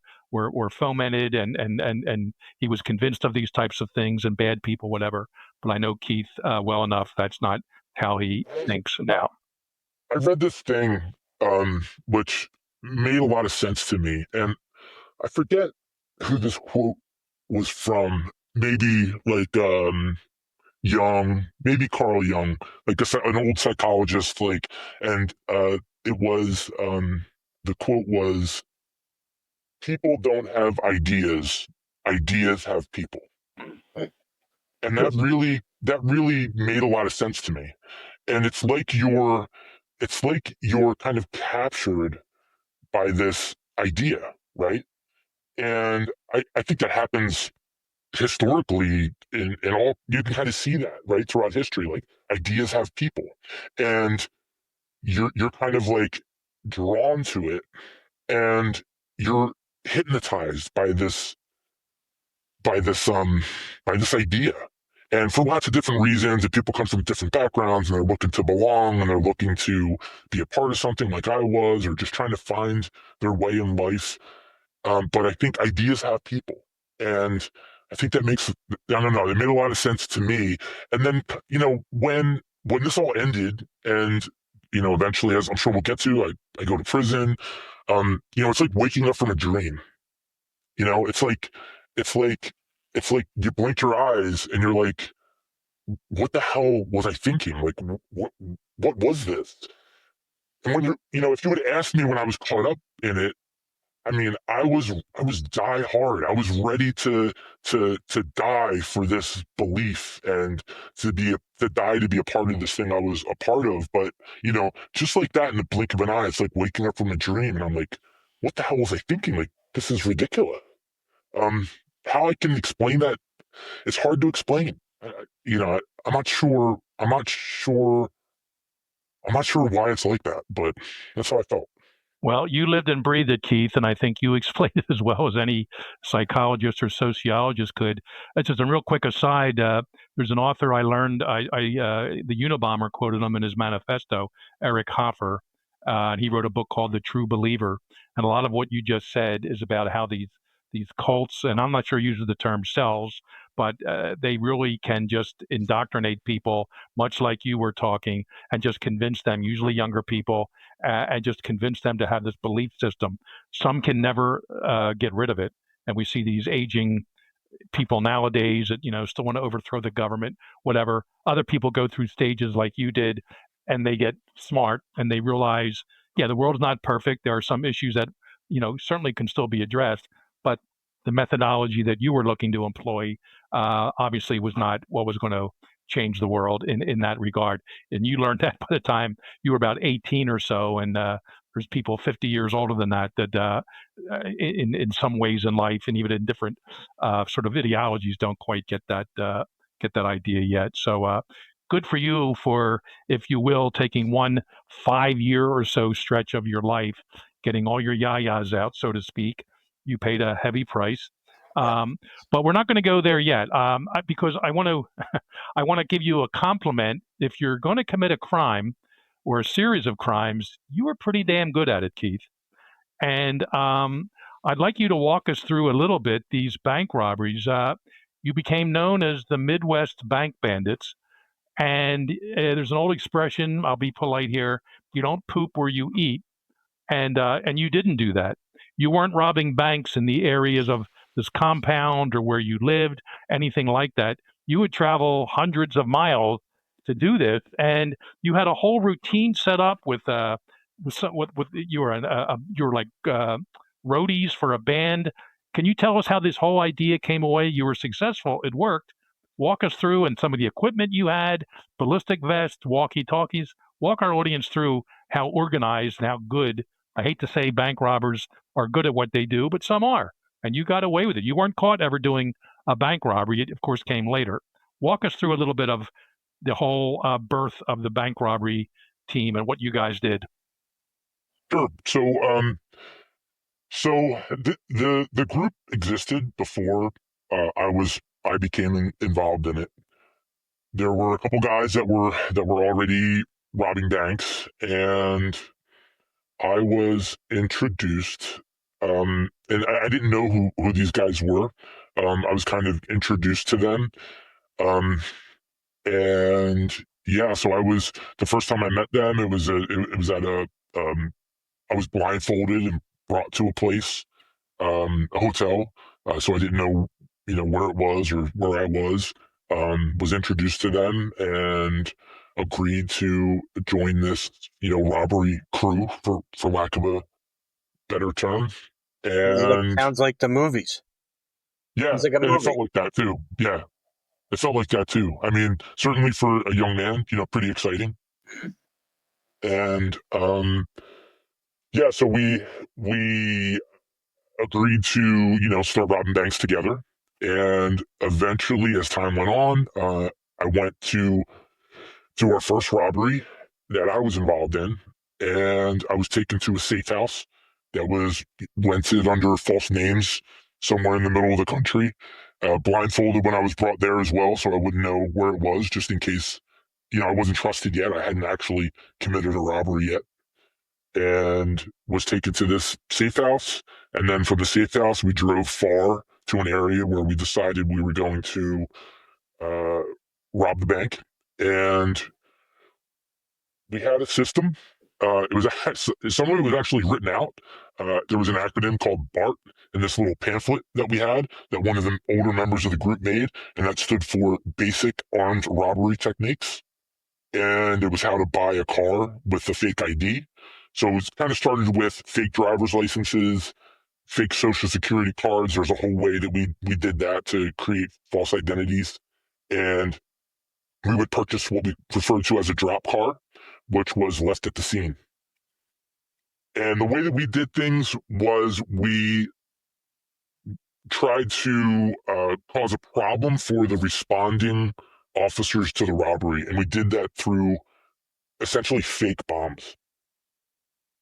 fomented, and he was convinced of these types of things and bad people, whatever. But I know Keith well enough. That's not how he thinks now. I read this thing, which made a lot of sense to me, and I forget who this quote was from. Maybe like Jung, maybe Carl Jung, like an old psychologist, and it was the quote was, "People don't have ideas; ideas have people," and that really made a lot of sense to me. And it's like you're kind of captured by this idea, right? And I think that happens historically in all, you can kind of see that, right, throughout history. Like, ideas have people, and you're kind of like drawn to it, and you're hypnotized by this by this idea. And for lots of different reasons, and people come from different backgrounds, and they're looking to belong, and they're looking to be a part of something like I was, or just trying to find their way in life. But I think ideas have people. And I think that makes, I don't know, it made a lot of sense to me. And then, when this all ended, and, eventually, as I'm sure we'll get to, I go to prison. It's like waking up from a dream. It's like, it's like you blink your eyes and you're like, what the hell was I thinking? Like, what was this? And when if you would asked me when I was caught up in it, I mean, I was die hard. I was ready to die for this belief, and to die to be a part of this thing I was a part of. But just like that, in the blink of an eye, it's like waking up from a dream, and I'm like, what the hell was I thinking? Like, this is ridiculous. Um, how I can explain that? It's hard to explain. I'm not sure. I'm not sure. I'm not sure why it's like that, but that's how I felt. Well, you lived and breathed it, Keith, and I think you explained it as well as any psychologist or sociologist could. Just a real quick aside. There's an author I learned. The Unabomber quoted him in his manifesto, Eric Hoffer. And he wrote a book called The True Believer. And a lot of what you just said is about how these cults, and I'm not sure he uses the term cells, but they really can just indoctrinate people, much like you were talking, and just convince them, usually younger people, and just convince them to have this belief system. Some can never get rid of it. And we see these aging people nowadays that still want to overthrow the government, whatever. Other people go through stages like you did, and they get smart and they realize, yeah, the world's not perfect. There are some issues that certainly can still be addressed, but the methodology that you were looking to employ obviously was not what was going to change the world in that regard. And you learned that by the time you were about 18 or so, and there's people 50 years older than that in some ways in life, and even in different sort of ideologies, don't quite get that idea yet. So good for you for, if you will, taking one 5 year or so stretch of your life, getting all your yayas out, so to speak. You paid a heavy price. But we're not going to go there yet, because I want to I want to give you a compliment. If you're going to commit a crime or a series of crimes, you are pretty damn good at it, Keith. And I'd like you to walk us through a little bit these bank robberies. You became known as the Midwest Bank Bandits. And there's an old expression, I'll be polite here, you don't poop where you eat. And you didn't do that. You weren't robbing banks in the areas of this compound or where you lived, anything like that. You would travel hundreds of miles to do this, and you had a whole routine set up with you were you were like roadies for a band. Can you tell us how this whole idea came away? You were successful; it worked. Walk us through and some of the equipment you had, ballistic vests, walkie-talkies. Walk our audience through how organized and how good. I hate to say bank robbers are good at what they do, but some are. And you got away with it. You weren't caught ever doing a bank robbery. It, of course, came later. Walk us through a little bit of the whole birth of the bank robbery team and what you guys did. Sure. So the group existed before I became involved in it. There were a couple guys that were already robbing banks, and I was introduced. And I didn't know who these guys were. I was kind of introduced to them. Um, and yeah, so I was the first time I met them. It was at I was blindfolded and brought to a place, a hotel. So I didn't know, where it was or where I was. Was introduced to them and agreed to join this, robbery crew, for lack of a better term. And Sounds like the movies. yeah, Sounds like a and it movie. felt like that too. Yeah, it felt like that too. I mean, certainly for a young man, pretty exciting. And yeah, so we agreed to, start robbing banks together. And eventually, as time went on, I went to our first robbery that I was involved in, and I was taken to a safe house that was rented under false names somewhere in the middle of the country. Blindfolded when I was brought there as well, so I wouldn't know where it was, just in case, I wasn't trusted yet. I hadn't actually committed a robbery yet, and was taken to this safe house. And then from the safe house, we drove far to an area where we decided we were going to uh, rob the bank. And we had a system. It was some of it was actually written out. There was an acronym called BART in this little pamphlet that we had that one of the older members of the group made, and that stood for Basic Armed Robbery Techniques. And it was how to buy a car with a fake ID. So it was kind of started with fake driver's licenses, fake social security cards. There's a whole way that we did that to create false identities. And we would purchase what we referred to as a drop car, which was left at the scene. And the way that we did things was we tried to cause a problem for the responding officers to the robbery. And we did that through essentially fake bombs.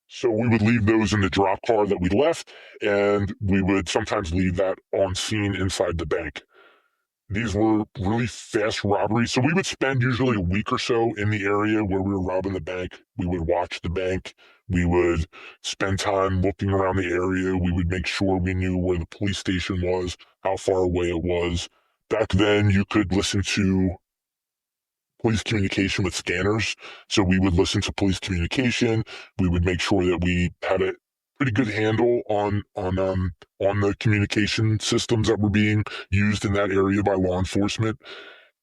So we would leave those in the drop car that we left, and we would sometimes leave that on scene inside the bank. These were really fast robberies. So we would spend usually a week or so in the area where we were robbing the bank. We would watch the bank. We would spend time looking around the area. We would make sure we knew where the police station was, how far away it was. Back then, you could listen to police communication with scanners. So we would listen to police communication. We would make sure that we had a pretty good handle on the communication systems that were being used in that area by law enforcement.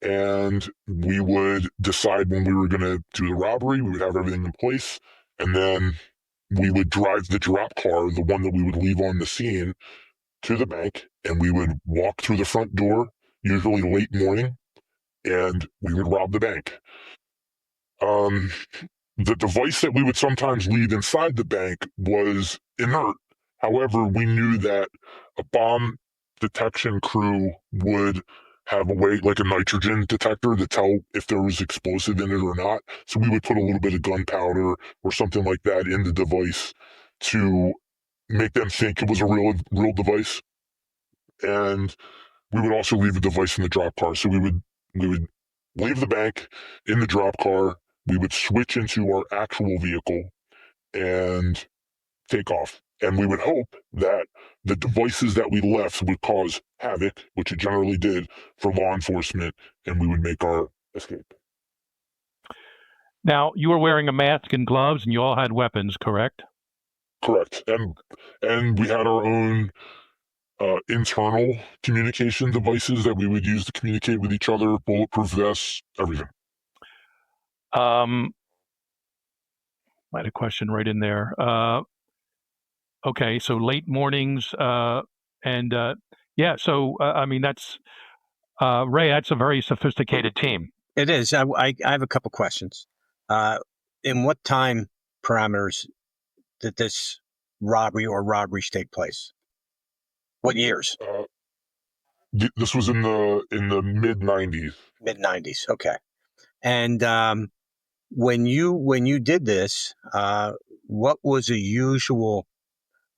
And we would decide when we were going to do the robbery. We would have everything in place, and then we would drive the drop car, the one that we would leave on the scene, to the bank, and we would walk through the front door, usually late morning, and we would rob the bank. Um, the device that we would sometimes leave inside the bank was inert. However, we knew that a bomb detection crew would have a way, like a nitrogen detector, to tell if there was explosive in it or not. So we would put a little bit of gunpowder or something like that in the device to make them think it was a real device. And we would also leave a device in the drop car. So we would leave the bank in the drop car. We would switch into our actual vehicle and take off. And we would hope that the devices that we left would cause havoc, which it generally did, for law enforcement, and we would make our escape. Now, you were wearing a mask and gloves, and you all had weapons, correct? Correct. And we had our own internal communication devices that we would use to communicate with each other, bulletproof vests, everything. I had a question right in there. Okay, so late mornings, and yeah, so I mean that's Ray. That's a very sophisticated team. It is. I have a couple questions. In what time parameters did this robbery or robberies take place? What years? This was in the mid 90s. Mid 90s. Okay. And when you did this, what was a usual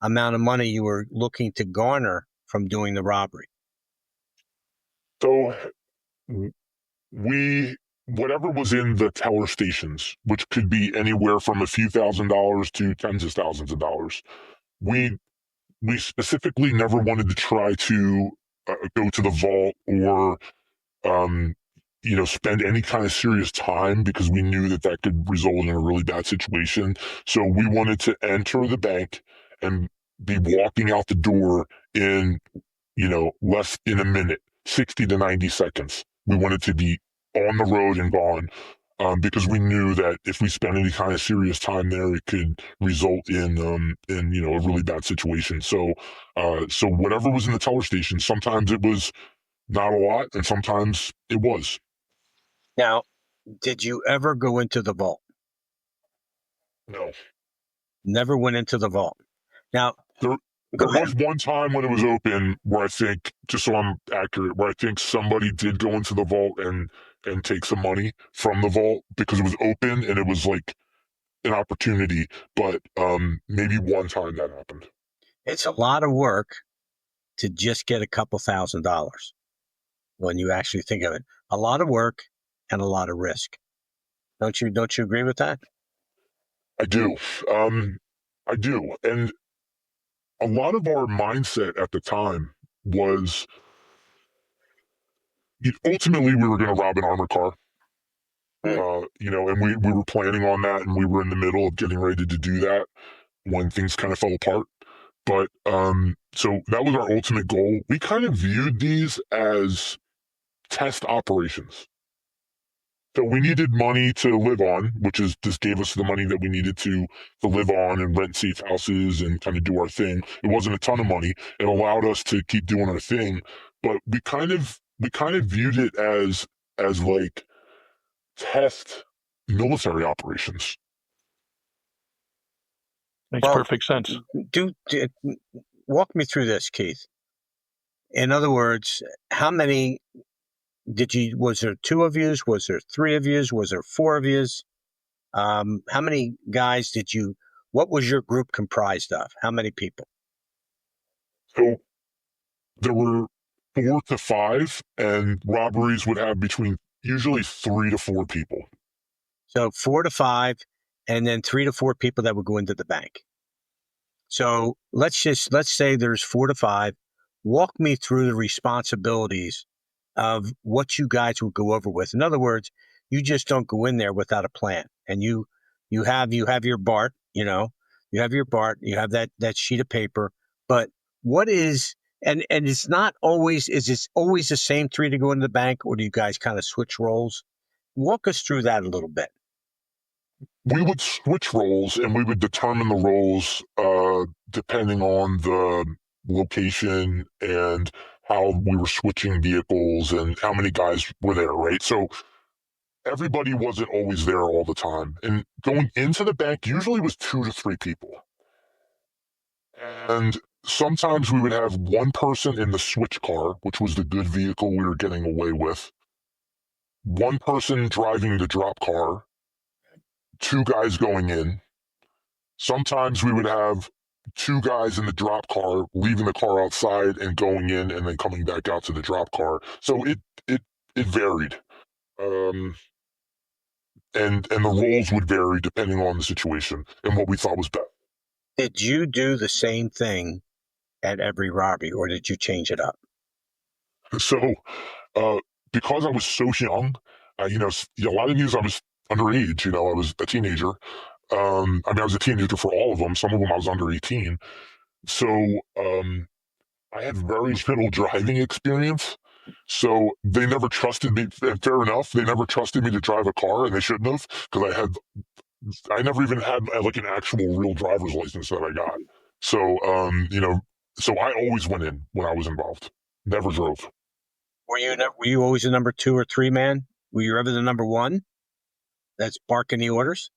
amount of money you were looking to garner from doing the robbery? So whatever was in the teller stations, which could be anywhere from a few $1,000s to tens of thousands of dollars, we specifically never wanted to try to go to the vault or spend any kind of serious time, because we knew that could result in a really bad situation. So we wanted to enter the bank and be walking out the door in less in a minute, 60 to 90 seconds. We wanted to be on the road and gone, because we knew that if we spent any kind of serious time there, it could result in a really bad situation. So whatever was in the teller station, sometimes it was not a lot, and sometimes it was. Now, did you ever go into the vault? No. Never went into the vault. Now, There was one time when it was open where I think, just so I'm accurate, where I think somebody did go into the vault and take some money from the vault because it was open and it was like an opportunity. But maybe one time that happened. It's a lot of work to just get a couple $1,000 when you actually think of it. A lot of work and a lot of risk. Don't you agree with that? I do. I do. And a lot of our mindset at the time was, ultimately we were going to rob an armored car. And we were planning on that, and we were in the middle of getting ready to do that when things kind of fell apart. But so that was our ultimate goal. We kind of viewed these as test operations. So we needed money to live on, which is this gave us the money that we needed to live on and rent safe houses and kind of do our thing. It wasn't a ton of money. It allowed us to keep doing our thing, but we kind of viewed it as like test military operations. Makes perfect sense. Walk me through this, Keith. In other words, how many was there 2 of you? Was there 3 of you? Was there 4 of you? How many guys what was your group comprised of? How many people? So there were 4 to 5, and robberies would have between usually 3 to 4 people. So 4 to 5, and then 3 to 4 people that would go into the bank. So let's say there's 4 to 5. Walk me through the responsibilities of what you guys would go over with. In other words, you just don't go in there without a plan. And you have your BART, you have your BART, you have that sheet of paper. But what is, and it's not always, is it always the same 3 to go into the bank, or do you guys kind of switch roles? Walk us through that a little bit. We would switch roles, and we would determine the roles depending on the location and how we were switching vehicles and how many guys were there, right? So everybody wasn't always there all the time. And going into the bank usually was 2 to 3 people. And sometimes we would have one person in the switch car, which was the good vehicle we were getting away with, one person driving the drop car, 2 guys going in. Sometimes we would have 2 guys in the drop car, leaving the car outside and going in and then coming back out to the drop car. So it varied. And the roles would vary depending on the situation and what we thought was best. Did you do the same thing at every robbery, or did you change it up? So, uh, because I was so young, a lot of these I was underage. I was a teenager. I was a teenager for all of them. Some of them I was under 18. So, I had very little driving experience. So they never trusted me. Fair enough. They never trusted me to drive a car, and they shouldn't have, because I never even had like an actual real driver's license that I got. So, so I always went in when I was involved. Never drove. Were you always the number 2 or 3 man? Were you ever the number 1 that's barking the orders?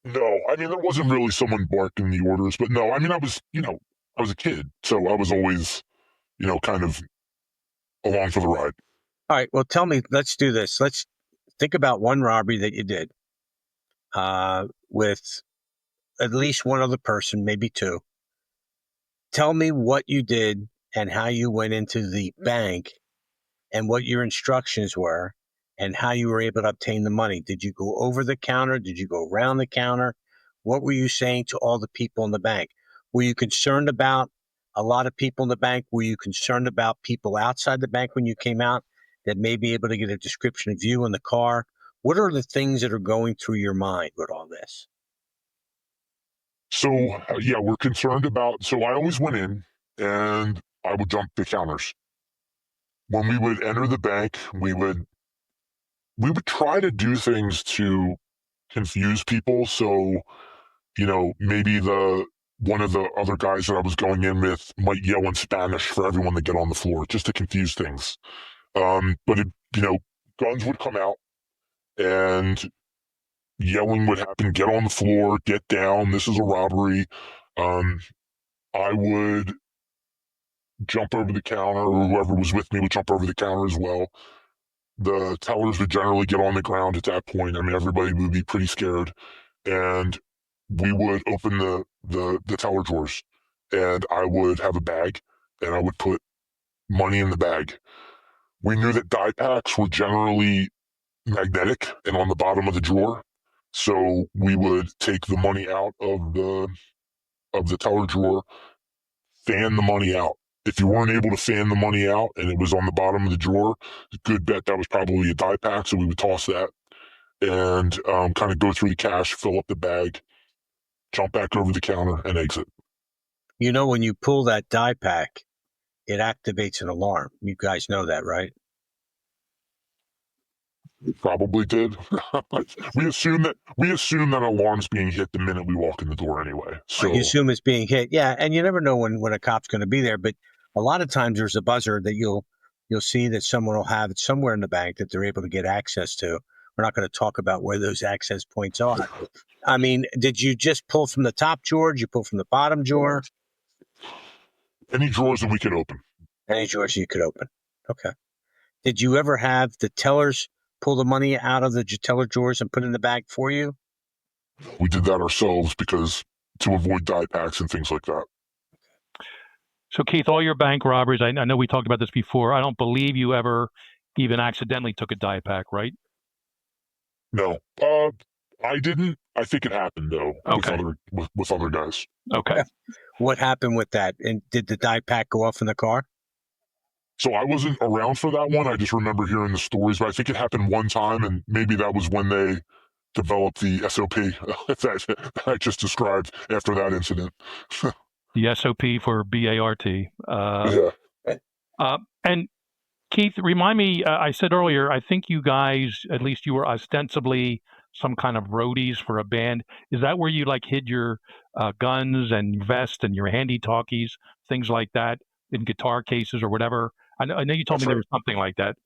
No, there wasn't really someone barking the orders, but no, I was a kid, so I was always, kind of along for the ride. All right. Well, tell me. Let's do this. Let's think about one robbery that you did with at least one other person, maybe 2. Tell me what you did and how you went into the bank and what your instructions were and how you were able to obtain the money. Did you go over the counter? Did you go around the counter? What were you saying to all the people in the bank? Were you concerned about a lot of people in the bank? Were you concerned about people outside the bank when you came out that may be able to get a description of you in the car? What are the things that are going through your mind with all this? So, yeah, we're concerned about. So I always went in and I would jump the counters. When we would enter the bank, we would try to do things to confuse people. So, maybe one of the other guys that I was going in with might yell in Spanish for everyone to get on the floor, just to confuse things. But guns would come out and yelling would happen. Get on the floor, get down. This is a robbery. I would jump over the counter, or whoever was with me would jump over the counter as well. The tellers would generally get on the ground at that point. Everybody would be pretty scared. And we would open the teller drawers, and I would have a bag, and I would put money in the bag. We knew that die packs were generally magnetic and on the bottom of the drawer. So we would take the money out of the teller drawer, fan the money out. If you weren't able to fan the money out and it was on the bottom of the drawer, good bet that was probably a die pack. So we would toss that and kind of go through the cash, fill up the bag, jump back over the counter, and exit. When you pull that die pack, it activates an alarm. You guys know that, right? Probably did. we assume that alarm's being hit the minute we walk in the door anyway. So you assume it's being hit, yeah. And you never know when a cop's going to be there. But a lot of times there's a buzzer that you'll see that someone will have somewhere in the bank that they're able to get access to. We're not going to talk about where those access points are. Did you just pull from the top drawer? Did you pull from the bottom drawer? Any drawers that we could open. Any drawers you could open. Okay. Did you ever have the tellers pull the money out of the teller drawers and put it in the bag for you? We did that ourselves to avoid die packs and things like that. So, Keith, all your bank robberies, I know we talked about this before. I don't believe you ever even accidentally took a die pack, right? No. I didn't. I think it happened, though, okay. with other guys. Okay. What happened with that? And did the die pack go off in the car? So I wasn't around for that one. I just remember hearing the stories, but I think it happened one time, and maybe that was when they developed the SOP that I just described after that incident. The SOP for BART. Yeah. And Keith, remind me, I said earlier, I think you guys, at least you were ostensibly some kind of roadies for a band. Is that where you hid your guns and vest and your handy talkies, things like that, in guitar cases or whatever? I know you told me there was something like that.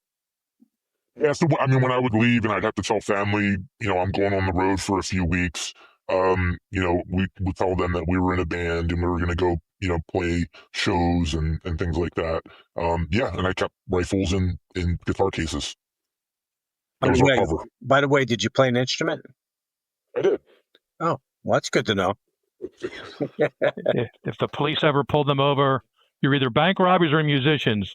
Yeah, so when I would leave and I'd have to tell family, I'm going on the road for a few weeks, we would tell them that we were in a band and we were going to go, play shows and things like that. And I kept rifles in guitar cases. By the way, did you play an instrument? I did. Oh, well, that's good to know. If the police ever pulled them over, you're either bank robbers or musicians.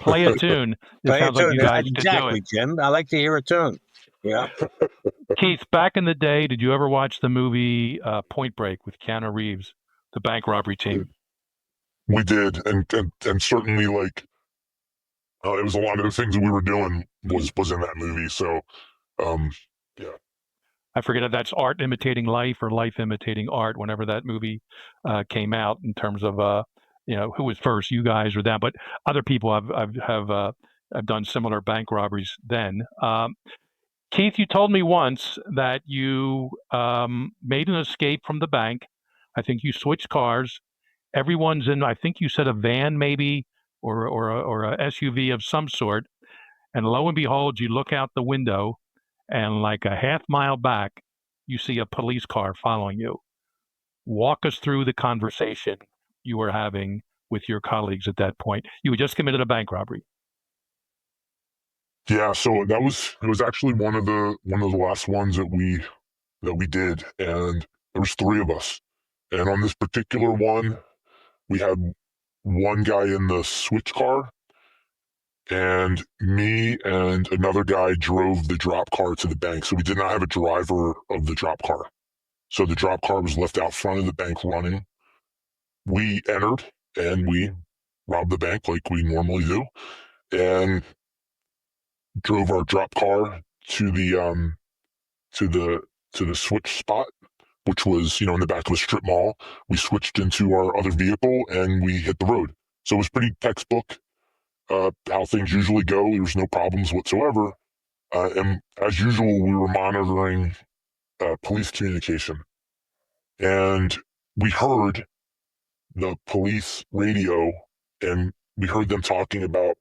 Play a tune. It sounds like you guys could do it. Jim. I like to hear a tune. Yeah. Keith, back in the day, did you ever watch the movie Point Break with Keanu Reeves, the bank robbery team? We did, and certainly like it was a lot of the things that we were doing was in that movie. So um, yeah. I forget if that's art imitating life or life imitating art. Whenever that movie came out, in terms of who was first, you guys or them, but other people have done similar bank robberies then. Keith, you told me once that you made an escape from the bank. I think you switched cars. Everyone's in, I think you said a van maybe, or a SUV of some sort. And lo and behold, you look out the window, and like a half mile back, you see a police car following you. Walk us through the conversation you were having with your colleagues at that point. You had just committed a bank robbery. Yeah, so it was actually one of the last ones that we did, and there was three of us. And on this particular one, we had one guy in the switch car, and me and another guy drove the drop car to the bank. So we did not have a driver of the drop car. So the drop car was left out front of the bank running. We entered and we robbed the bank like we normally do, and drove our drop car to to the to the switch spot, which was, in the back of a strip mall. We switched into our other vehicle and we hit the road. So it was pretty textbook, how things usually go. There was no problems whatsoever. And as usual, we were monitoring police communication. And we heard the police radio, and we heard them talking about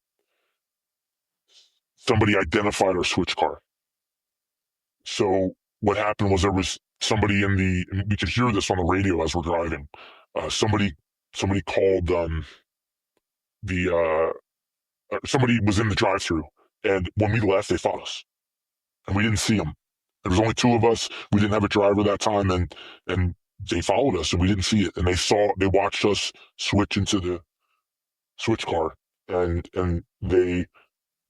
somebody identified our switch car. So what happened was there was somebody and we could hear this on the radio as we're driving. Somebody called somebody was in the drive-through, and when we left, they followed us, and we didn't see them. There was only two of us. We didn't have a driver that time, and they followed us, and we didn't see it. And they watched us switch into the switch car, and they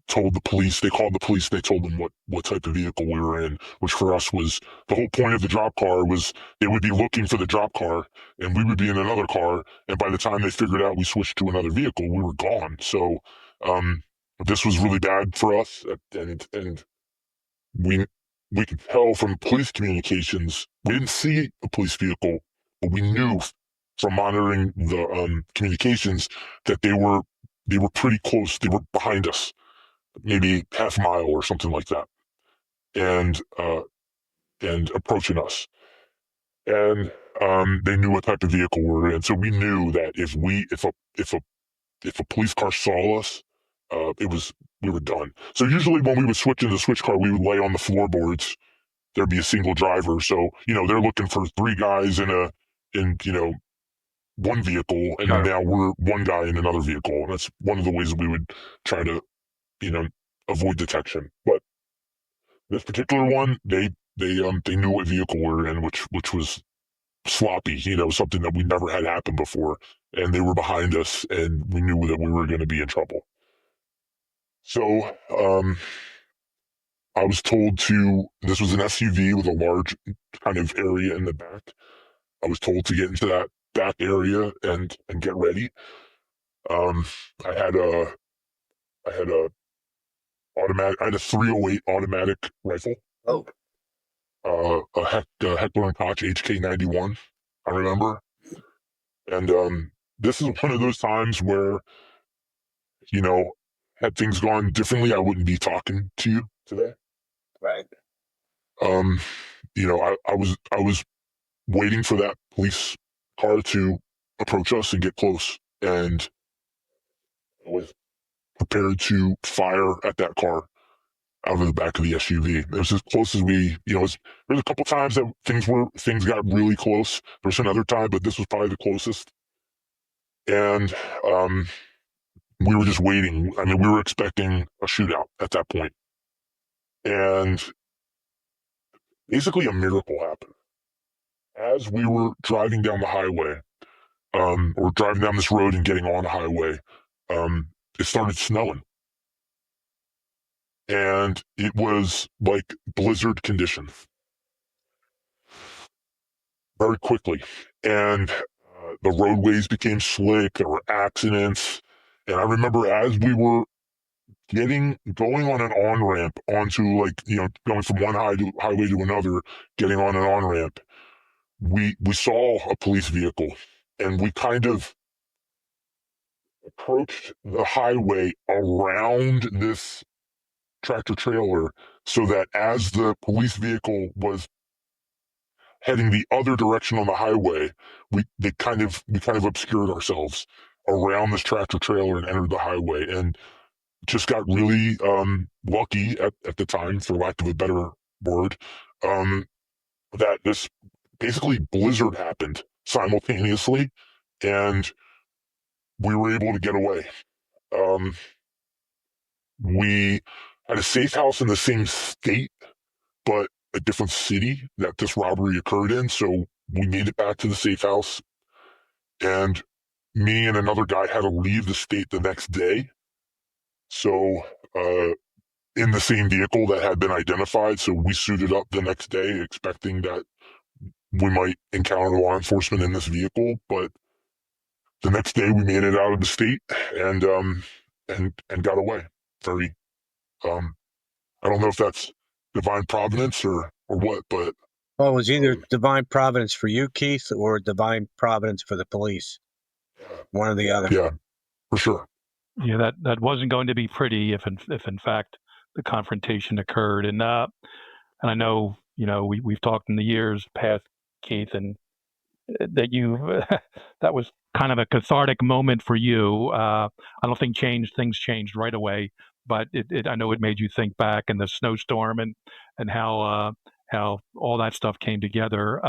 called the police, they told them what type of vehicle we were in, which for us was the whole point of the drop car. Was they would be looking for the drop car, and we would be in another car, and by the time they figured out we switched to another vehicle, we were gone. So um, this was really bad for us, and we we could tell from police communications, we didn't see a police vehicle, but we knew from monitoring the communications that they were pretty close. They were behind us, maybe half a mile or something like that, and approaching us. And they knew what type of vehicle we were in, so we knew that if a police car saw us, we were done. So usually when we would switch into the switch car, we would lay on the floorboards. There'd be a single driver, so they're looking for three guys in one vehicle, and Sure. now we're one guy in another vehicle, and that's one of the ways that we would try to you know avoid detection. But this particular one, they knew what vehicle we were in, which was sloppy, something that we never had happen before, and they were behind us, and we knew that we were going to be in trouble. So I was told this was an SUV with a large kind of area in the back. I was told to get into that back area and get ready. Um, I had a I had a I had a 308 automatic rifle. Oh. A Heckler and Koch HK91. I remember, and this is one of those times where had things gone differently, I wouldn't be talking to you today. Right. I was waiting for that police car to approach us and get close, and I was prepared to fire at that car out of the back of the SUV. It was as close as there's a couple times that things got really close. There was another time, but this was probably the closest. And we were just waiting. I mean, we were expecting a shootout at that point. And basically a miracle happened. As we were driving down the highway, or driving down this road and getting on the highway, it started snowing. and it was like blizzard conditions very quickly. And the roadways became slick, there were accidents. And I remember as we were going on an on ramp onto, like, going from one highway to another, getting on an on ramp, we saw a police vehicle, and we kind of approached the highway around this tractor trailer, so that as the police vehicle was heading the other direction on the highway, we kind of obscured ourselves around this tractor trailer and entered the highway, and just got really lucky at the time, for lack of a better word, um, that this basically blizzard happened simultaneously, and we were able to get away. Um, we had a safe house in the same state, but a different city that this robbery occurred in. So we made it back to the safe house, and me and another guy had to leave the state the next day. So, in the same vehicle that had been identified. So we suited up the next day, expecting that we might encounter law enforcement in this vehicle. But the next day, we made it out of the state, and got away. Very, um, I don't know if that's divine providence or what, but Well, it was either divine providence for you, Keith, or divine providence for the police. One or the other. Yeah, for sure. Yeah, that wasn't going to be pretty if in fact the confrontation occurred. And I know, we've talked in the years past, Keith, and that that was kind of a cathartic moment for you. I don't think things changed right away, but I know it made you think back, and the snowstorm, and how all that stuff came together.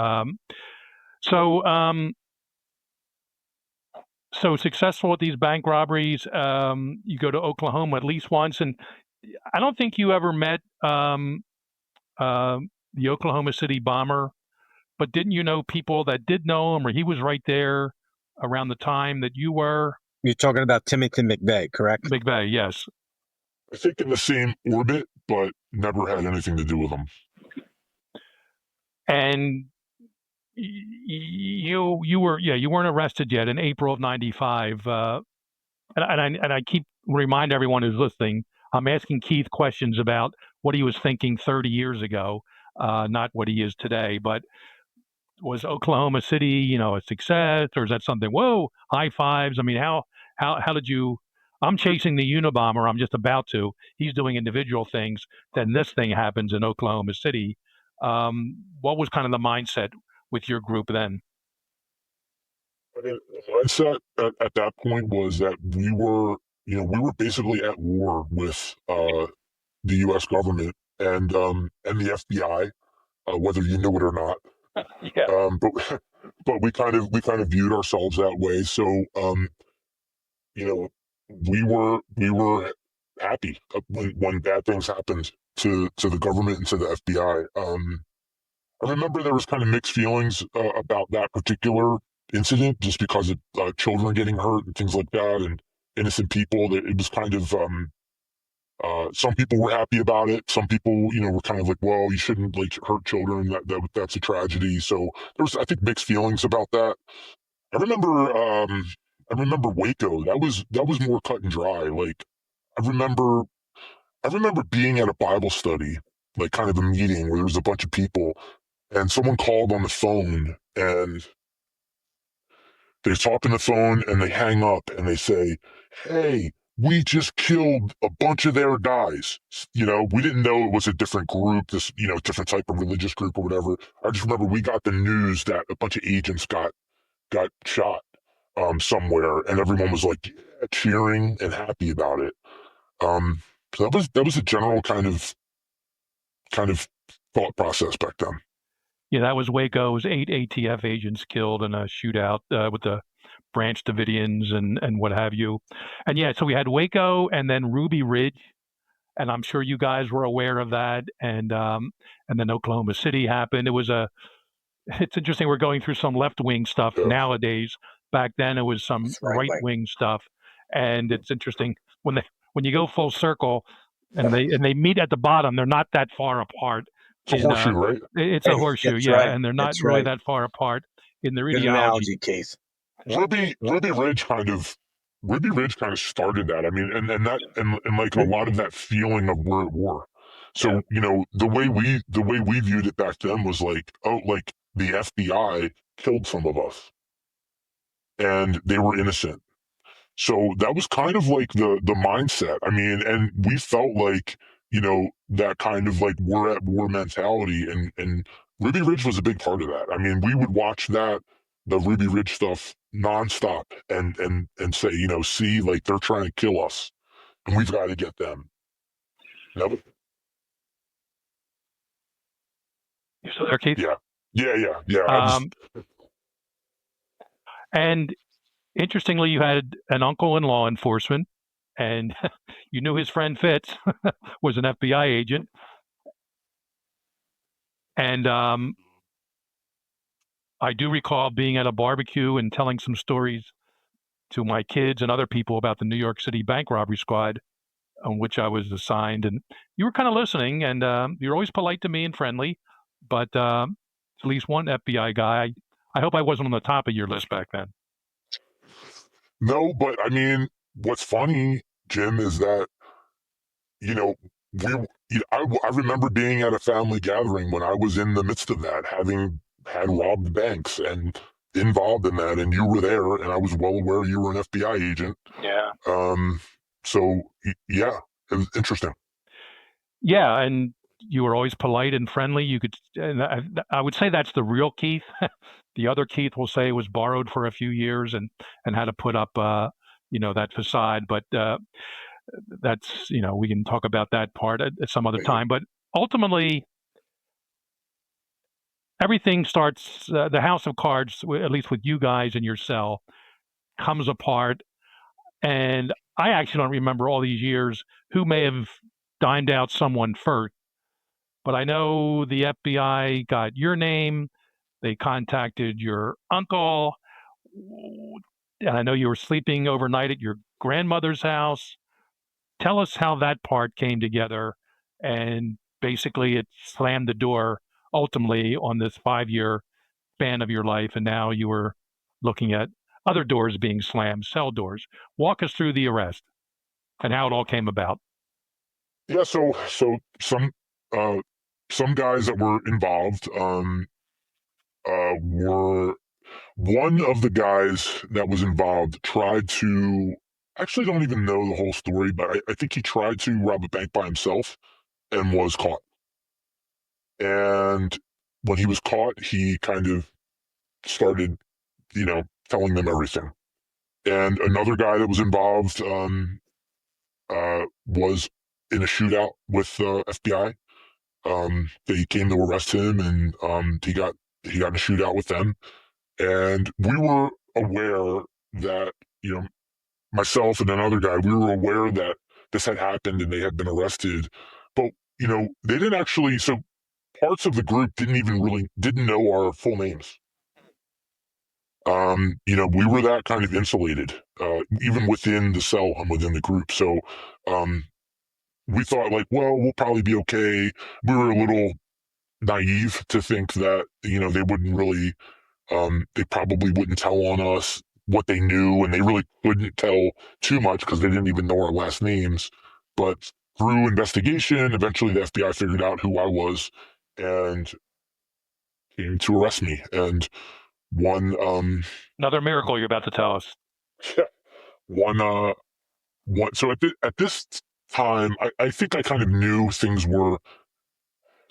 So successful at these bank robberies. You go to Oklahoma at least once, and I don't think you ever met the Oklahoma City bomber. But didn't you know people that did know him, or he was right there around the time that you were? You're talking about Timothy McVeigh, correct? McVeigh, yes. I think in the same orbit, but never had anything to do with them. And you weren't arrested yet in April of '95. And I keep remind everyone who's listening, I'm asking Keith questions about what he was thinking 30 years ago, not what he is today. But was Oklahoma City, a success, or is that something? Whoa, high fives. I mean, how did you? I'm chasing the Unabomber. I'm just about to. He's doing individual things. Then this thing happens in Oklahoma City. What was kind of the mindset with your group then? I mean, the mindset at that point was that we were basically at war with the U.S. government and the FBI, whether you knew it or not. Yeah. But we kind of viewed ourselves that way. So, you know, we were happy when bad things happened to the government and to the FBI. I remember there was kind of mixed feelings about that particular incident, just because of children getting hurt and things like that, and innocent people. That it was kind of some people were happy about it. Some people, were kind of like, well, you shouldn't like hurt children. That's a tragedy. So there was, I think, mixed feelings about that. I remember, I remember Waco. That was more cut and dry. Like I remember, I remember being at a Bible study, like kind of a meeting where there was a bunch of people, and someone called on the phone, and they talk on the phone, and they hang up, and they say, "Hey, we just killed a bunch of their guys." We didn't know it was a different group, this, different type of religious group or whatever. I just remember we got the news that a bunch of agents got shot somewhere, and everyone was like, yeah, cheering and happy about it. So that was a general kind of thought process back then. Yeah, that was Waco. It was 8 ATF agents killed in a shootout with the Branch Davidians and what have you. And yeah, so we had Waco and then Ruby Ridge, and I'm sure you guys were aware of that. And then Oklahoma City happened. It's interesting. We're going through some left wing stuff nowadays. Back then, it was some right wing stuff, and it's interesting when you go full circle. and they meet at the bottom. They're not that far apart. It's a horseshoe, right? It's a horseshoe, That's yeah, right. and they're not That's really right. that far apart in their Good ideology. analogy, Keith. Ruby Ridge kind of started that. I mean, and like a lot of that feeling of we're at war. So the way we viewed it back then was like, oh, like the FBI killed some of us, and they were innocent. So that was kind of like the mindset. I mean, and we felt like that kind of like we're at war mentality, and Ruby Ridge was a big part of that. I mean, we would watch the Ruby Ridge stuff nonstop, and say, see, like they're trying to kill us, and we've got to get them. Never. You still there, Keith? Yeah. And interestingly, you had an uncle in law enforcement, and you knew his friend Fitz was an FBI agent. And I do recall being at a barbecue and telling some stories to my kids and other people about the New York City bank robbery squad on which I was assigned. And you were kind of listening, and you're always polite to me and friendly, but at least one FBI guy. I hope I wasn't on the top of your list back then. No, but I mean, what's funny, Jim, is that I remember being at a family gathering when I was in the midst of that, having had robbed banks and involved in that, and you were there, and I was well aware you were an FBI agent. Yeah. So yeah, it was interesting. Yeah, and you were always polite and friendly. You could, and I would say that's the real Keith. The other Keith will say was borrowed for a few years and had to put up, that facade. But that's, we can talk about that part at some other time. But ultimately, everything starts. The house of cards, at least with you guys in your cell, comes apart. And I actually don't remember all these years who may have dined out someone first. But I know the FBI got your name. They contacted your uncle. And I know you were sleeping overnight at your grandmother's house. Tell us how that part came together. And basically, it slammed the door ultimately on this 5-year span of your life. And now you were looking at other doors being slammed, cell doors. Walk us through the arrest and how it all came about. Yeah, so some guys that were involved were one of the guys that was involved tried to actually don't even know the whole story, but I think he tried to rob a bank by himself and was caught. And when he was caught, he kind of started, telling them everything. And another guy that was involved was in a shootout with FBI. They came to arrest him, and he got in a shootout with them. And we were aware that, myself and another guy, we were aware that this had happened and they had been arrested. But, they didn't actually, so parts of the group didn't know our full names. We were that kind of insulated, even within the cell and within the group. So, we thought like, well, we'll probably be okay. We were a little naive to think that, they wouldn't really, they probably wouldn't tell on us what they knew, and they really couldn't tell too much because they didn't even know our last names. But through investigation, eventually the FBI figured out who I was and came to arrest me. And one, another miracle you're about to tell us. one, so at this time, I think I kind of knew things were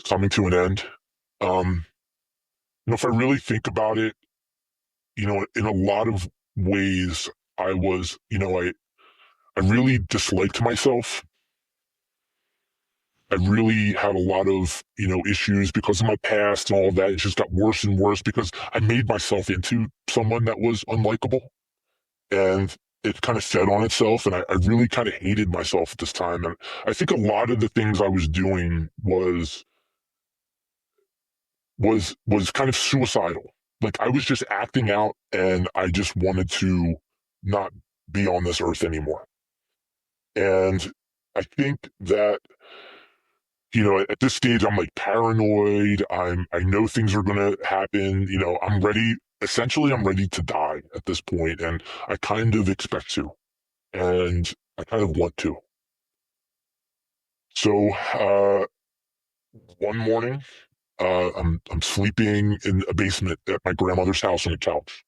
coming to an end. If I really think about it, in a lot of ways, I was, I really disliked myself. I really had a lot of, issues because of my past and all of that. It just got worse and worse because I made myself into someone that was unlikable. And it kind of fed on itself. And I really kind of hated myself at this time. And I think a lot of the things I was doing was kind of suicidal. Like I was just acting out and I just wanted to not be on this earth anymore. And I think that, at this stage, I'm like paranoid. I know things are going to happen. I'm ready. Essentially, I'm ready to die at this point, and I kind of expect to, and I kind of want to. So, one morning, I'm sleeping in a basement at my grandmother's house on a couch.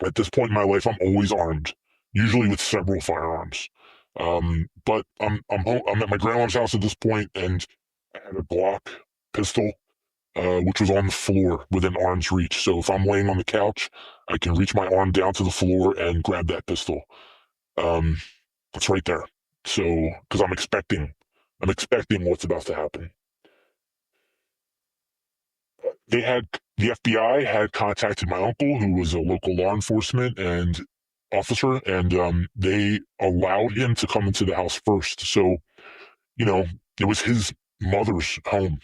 At this point in my life, I'm always armed, usually with several firearms. But I'm at my grandma's house at this point, and I had a Glock pistol, which was on the floor within arm's reach. So if I'm laying on the couch, I can reach my arm down to the floor and grab that pistol. Um, it's right there. So because I'm expecting what's about to happen. They had the FBI had contacted my uncle, who was a local law enforcement and officer, and they allowed him to come into the house first. So, you know, it was his mother's home,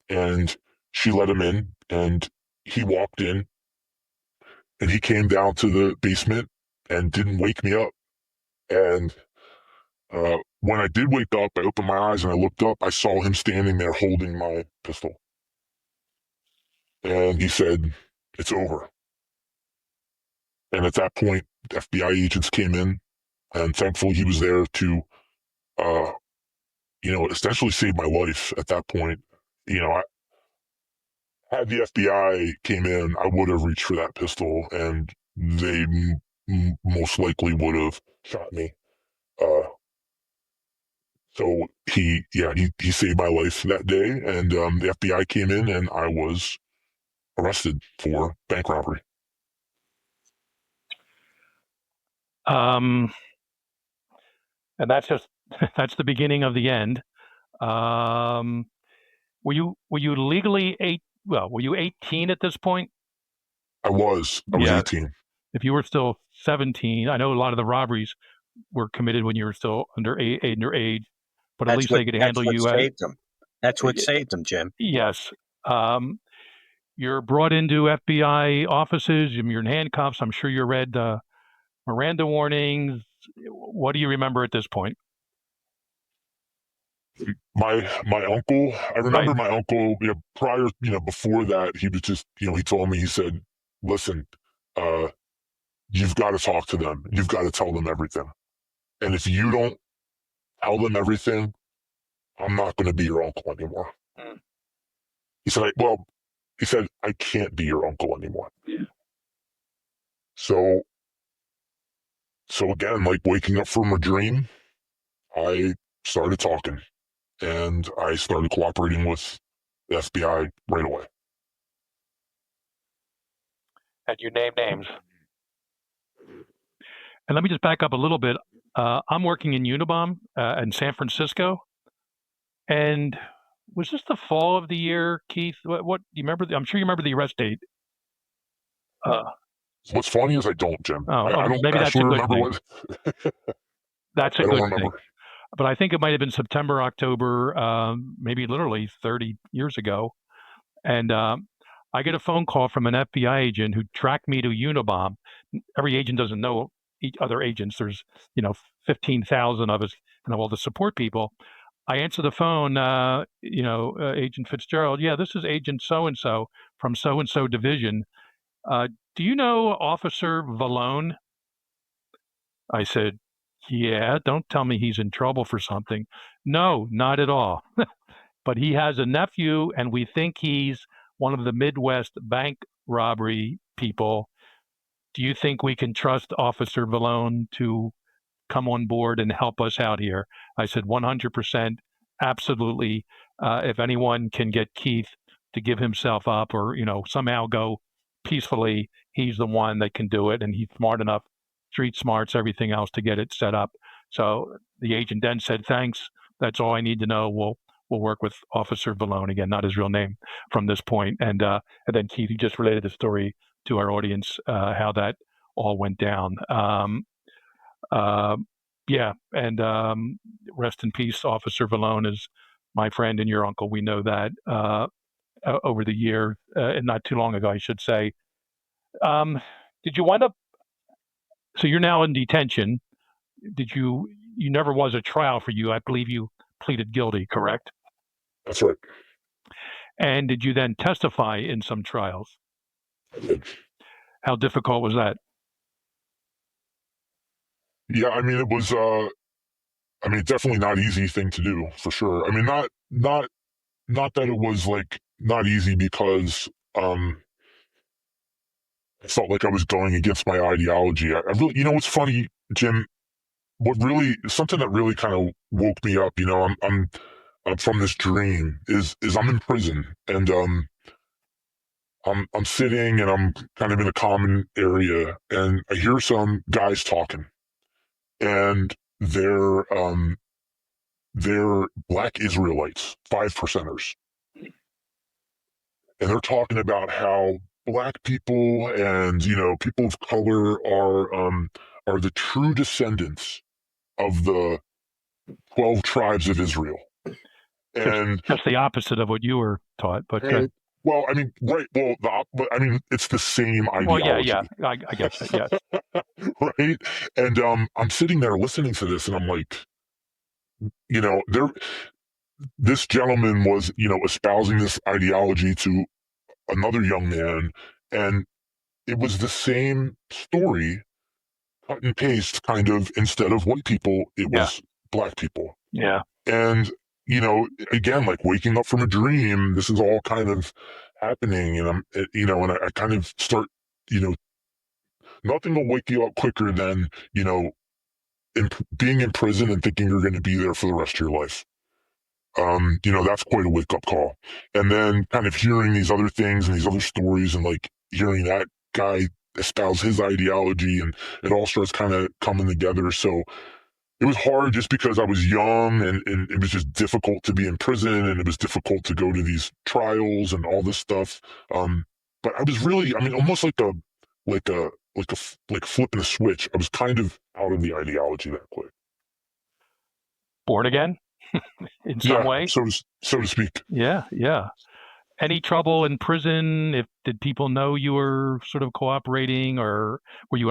and she let him in, and he walked in, and he came down to the basement and didn't wake me up. And when I did wake up, I opened my eyes and I looked up. I saw him standing there holding my pistol, and he said, "It's over." And at that point, FBI agents came in, and thankfully he was there to, uh, essentially save my life at that point. Had the FBI came in, I would have reached for that pistol, and they most likely would have shot me. Uh, so he saved my life that day, and the FBI came in, and I was arrested for bank robbery. And that's just that's the beginning of the end. Um, were you legally were you 18 at this point? I was Yeah. 18. If you were still 17, I know a lot of the robberies were committed when you were still underage, but at least they could handle you. Saved them. That's what saved them, Jim. Yes. You're brought into FBI offices. You're in handcuffs. I'm sure you read Miranda warnings. What do you remember at this point? My uncle, I remember my uncle, prior, before that, he was just, he told me, he said, "Listen, uh, you've got to talk to them. You've got to tell them everything. And if you don't tell them everything, I'm not going to be your uncle anymore." Mm. He said, "I can't be your uncle anymore." Yeah. So again, like waking up from a dream, I started talking, and I started cooperating with the FBI right away. And you name names. And let me just back up a little bit. I'm working in Unabom in San Francisco. And was this the fall of the year, Keith? What do you remember? I'm sure you remember the arrest date. What's funny is I don't, Jim. I don't maybe that's a good thing. That's a good thing. But I think it might have been September, October, maybe literally 30 years ago. And I get a phone call from an FBI agent who tracked me to Unabom. Every agent doesn't know each other agents. There's 15,000 of us and all the support people. I answer the phone, Agent Fitzgerald. Yeah, this is Agent so-and-so from so-and-so division. Do you know Officer Vallone? I said, yeah, don't tell me he's in trouble for something. No, not at all. But he has a nephew, and we think he's one of the Midwest bank robbery people. Do you think we can trust Officer Vallone to come on board and help us out here? I said, 100%, absolutely. If anyone can get Keith to give himself up or, somehow go peacefully, he's the one that can do it. And he's smart enough, street smarts, everything else to get it set up. So the agent then said, thanks. That's all I need to know. We'll work with Officer Vallone, again, not his real name, from this point. And then Keith, you just related the story to our audience, how that all went down. Rest in peace, Officer Vallone is my friend and your uncle. We know that over the year, and not too long ago, I should say. Did you wind up? So you're now in detention. Did you you never was a trial for you. I believe you pleaded guilty, correct? That's right. And did you then testify in some trials? I did. How difficult was that? Yeah, I mean, it was. Definitely not easy thing to do for sure. I mean, not that it was like not easy because I felt like I was going against my ideology. I really, what's funny, Jim? What really something that really kind of woke me up. I'm from this dream is I'm in prison and I'm sitting and I'm kind of in a common area and I hear some guys talking and they're black Israelites, 5%ers, and they're talking about how black people and people of color are the true descendants of the 12 tribes of Israel. And just the opposite of what you were taught, but well, I mean, right. Well, but I mean, it's the same ideology. Well, yeah. I guess that, yes. Right. And I'm sitting there listening to this, and I'm like, this gentleman was, espousing this ideology to another young man, and it was the same story, cut and paste, kind of. Instead of white people, it was black people. Yeah. And again, like waking up from a dream, this is all kind of happening, and and I kind of start, nothing will wake you up quicker than being in prison and thinking you're going to be there for the rest of your life. That's quite a wake up call. And then kind of hearing these other things and these other stories and like hearing that guy espouse his ideology, and it all starts kind of coming together. So it was hard just because I was young and it was just difficult to be in prison and it was difficult to go to these trials and all this stuff. But I was really, almost like flipping a switch. I was kind of out of the ideology that quick. Born again in some way? So to speak. Yeah. Any trouble in prison? Did people know you were sort of cooperating, or were you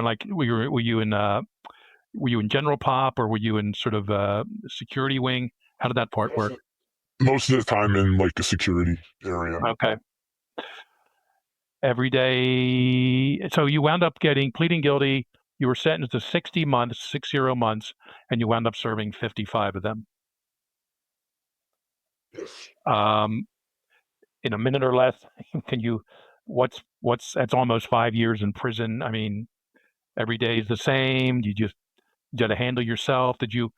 in general pop, or were you in sort of security wing? How did that part work? Most of the time in like a security area. Okay. Every day. So you wound up pleading guilty. You were sentenced to 60 months, and you wound up serving 55 of them. Yes. In a minute or less, that's almost 5 years in prison. I mean, every day is the same. You had to handle yourself. Did you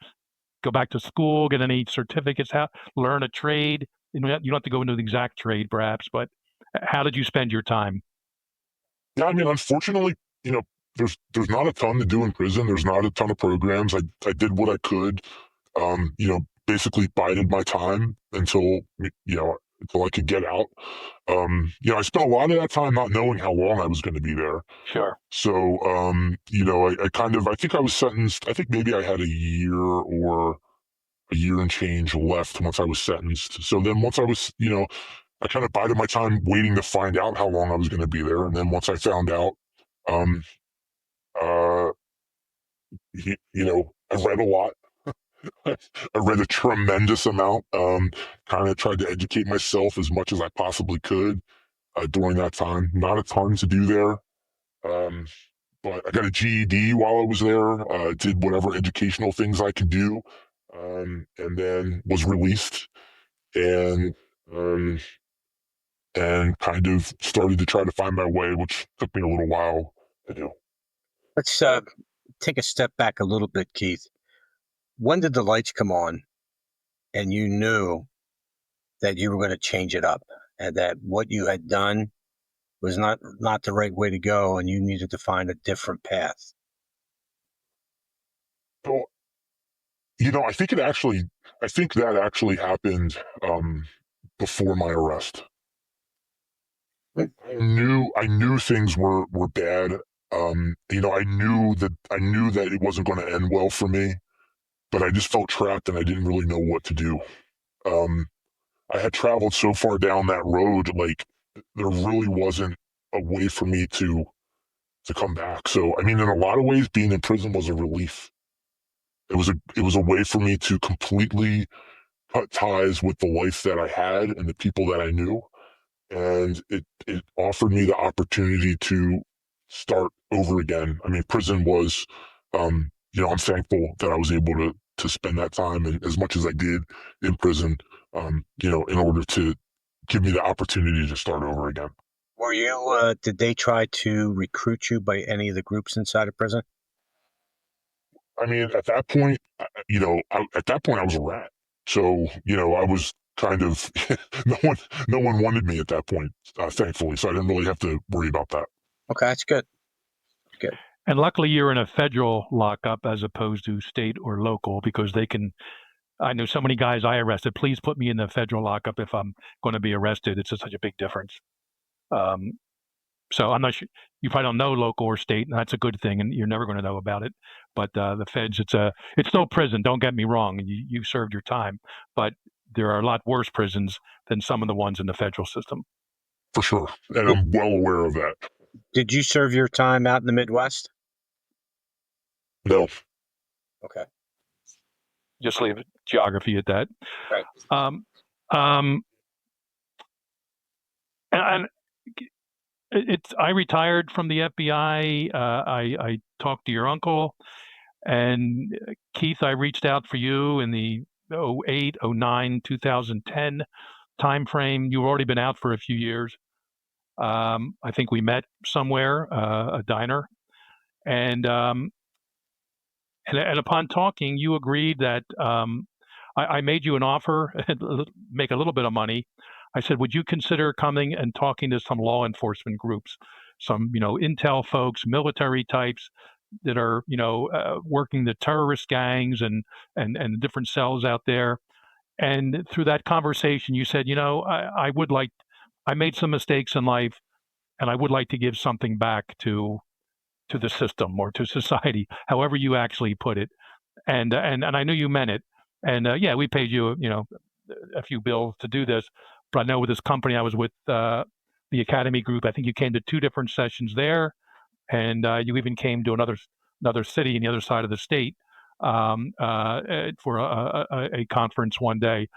go back to school, get any certificates, learn a trade? You don't have to go into the exact trade perhaps, but how did you spend your time? Yeah, unfortunately, there's not a ton to do in prison. There's not a ton of programs. I did what I could, basically bided my time until I could get out. I spent a lot of that time not knowing how long I was going to be there. Sure. So, I think I was sentenced, I think maybe I had a year or a year and change left once I was sentenced. So then once I was, I kind of bided my time waiting to find out how long I was going to be there. And then once I found out, I read a lot. I read a tremendous amount, kind of tried to educate myself as much as I possibly could during that time. Not a ton to do there, but I got a GED while I was there, did whatever educational things I could do, and then was released and kind of started to try to find my way, which took me a little while to do. Let's take a step back a little bit, Keith. When did the lights come on and you knew that you were going to change it up and that what you had done was not the right way to go and you needed to find a different path? So, I think that actually happened before my arrest. I knew things were bad. I knew that it wasn't going to end well for me, but I just felt trapped and I didn't really know what to do. I had traveled so far down that road, like there really wasn't a way for me to come back. So, in a lot of ways, being in prison was a relief. It was a way for me to completely cut ties with the life that I had and the people that I knew, and it offered me the opportunity to start over again. I mean, prison was, I'm thankful that I was able to spend that time and as much as I did in prison, in order to give me the opportunity to start over again. Were you, did they try to recruit you by any of the groups inside of prison? I mean, at that point, at that point I was a rat. So, I was kind of no one wanted me at that point, thankfully. So I didn't really have to worry about that. Okay, that's good. Good. And luckily, you're in a federal lockup as opposed to state or local because they can. I know so many guys I arrested. Please put me in the federal lockup if I'm going to be arrested. It's just such a big difference. Um, so I'm not sure. You probably don't know local or state, and that's a good thing, and you're never going to know about it. But the feds, it's no prison. Don't get me wrong. You served your time, but there are a lot worse prisons than some of the ones in the federal system. For sure. And I'm well aware of that. Did you serve your time out in the Midwest? No. Okay. Just leave geography at that. Right. And I retired from the FBI. I talked to your uncle, and Keith, I reached out for you in the 08, 09, 2010 time frame. You've already been out for a few years. I think we met somewhere, a diner, and upon talking, you agreed that I made you an offer, make a little bit of money. I said, would you consider coming and talking to some law enforcement groups, some intel folks, military types that are working the terrorist gangs and different cells out there. And through that conversation, you said, I would like, I made some mistakes in life, and I would like to give something back to the system or to society, however you actually put it. And I knew you meant it. And yeah, we paid you, a few bills to do this. But I know with this company I was with, the Academy Group, I think you came to 2 different sessions there, and you even came to another city on the other side of the state for a conference one day.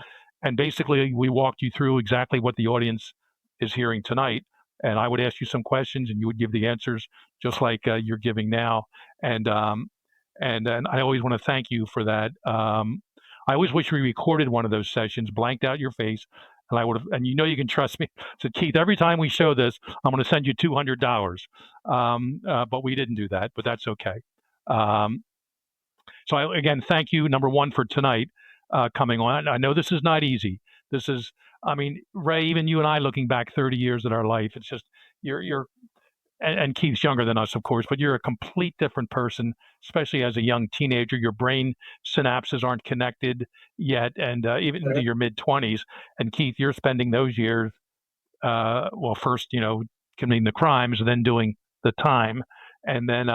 And basically, we walked you through exactly what the audience is hearing tonight. And I would ask you some questions, and you would give the answers, just like you're giving now. And I always want to thank you for that. I always wish we recorded one of those sessions, blanked out your face, and I would have. And you can trust me. So Keith, every time we show this, I'm going to send you $200. But we didn't do that, but that's okay. So again, thank you, number one, for tonight coming on. I know this is not easy. This is, I mean, Ray, even you and I looking back 30 years at our life, it's just, and Keith's younger than us, of course, but you're a complete different person, especially as a young teenager. Your brain synapses aren't connected yet, and even into your mid-20s. And Keith, you're spending those years, first, committing the crimes, and then doing the time, and then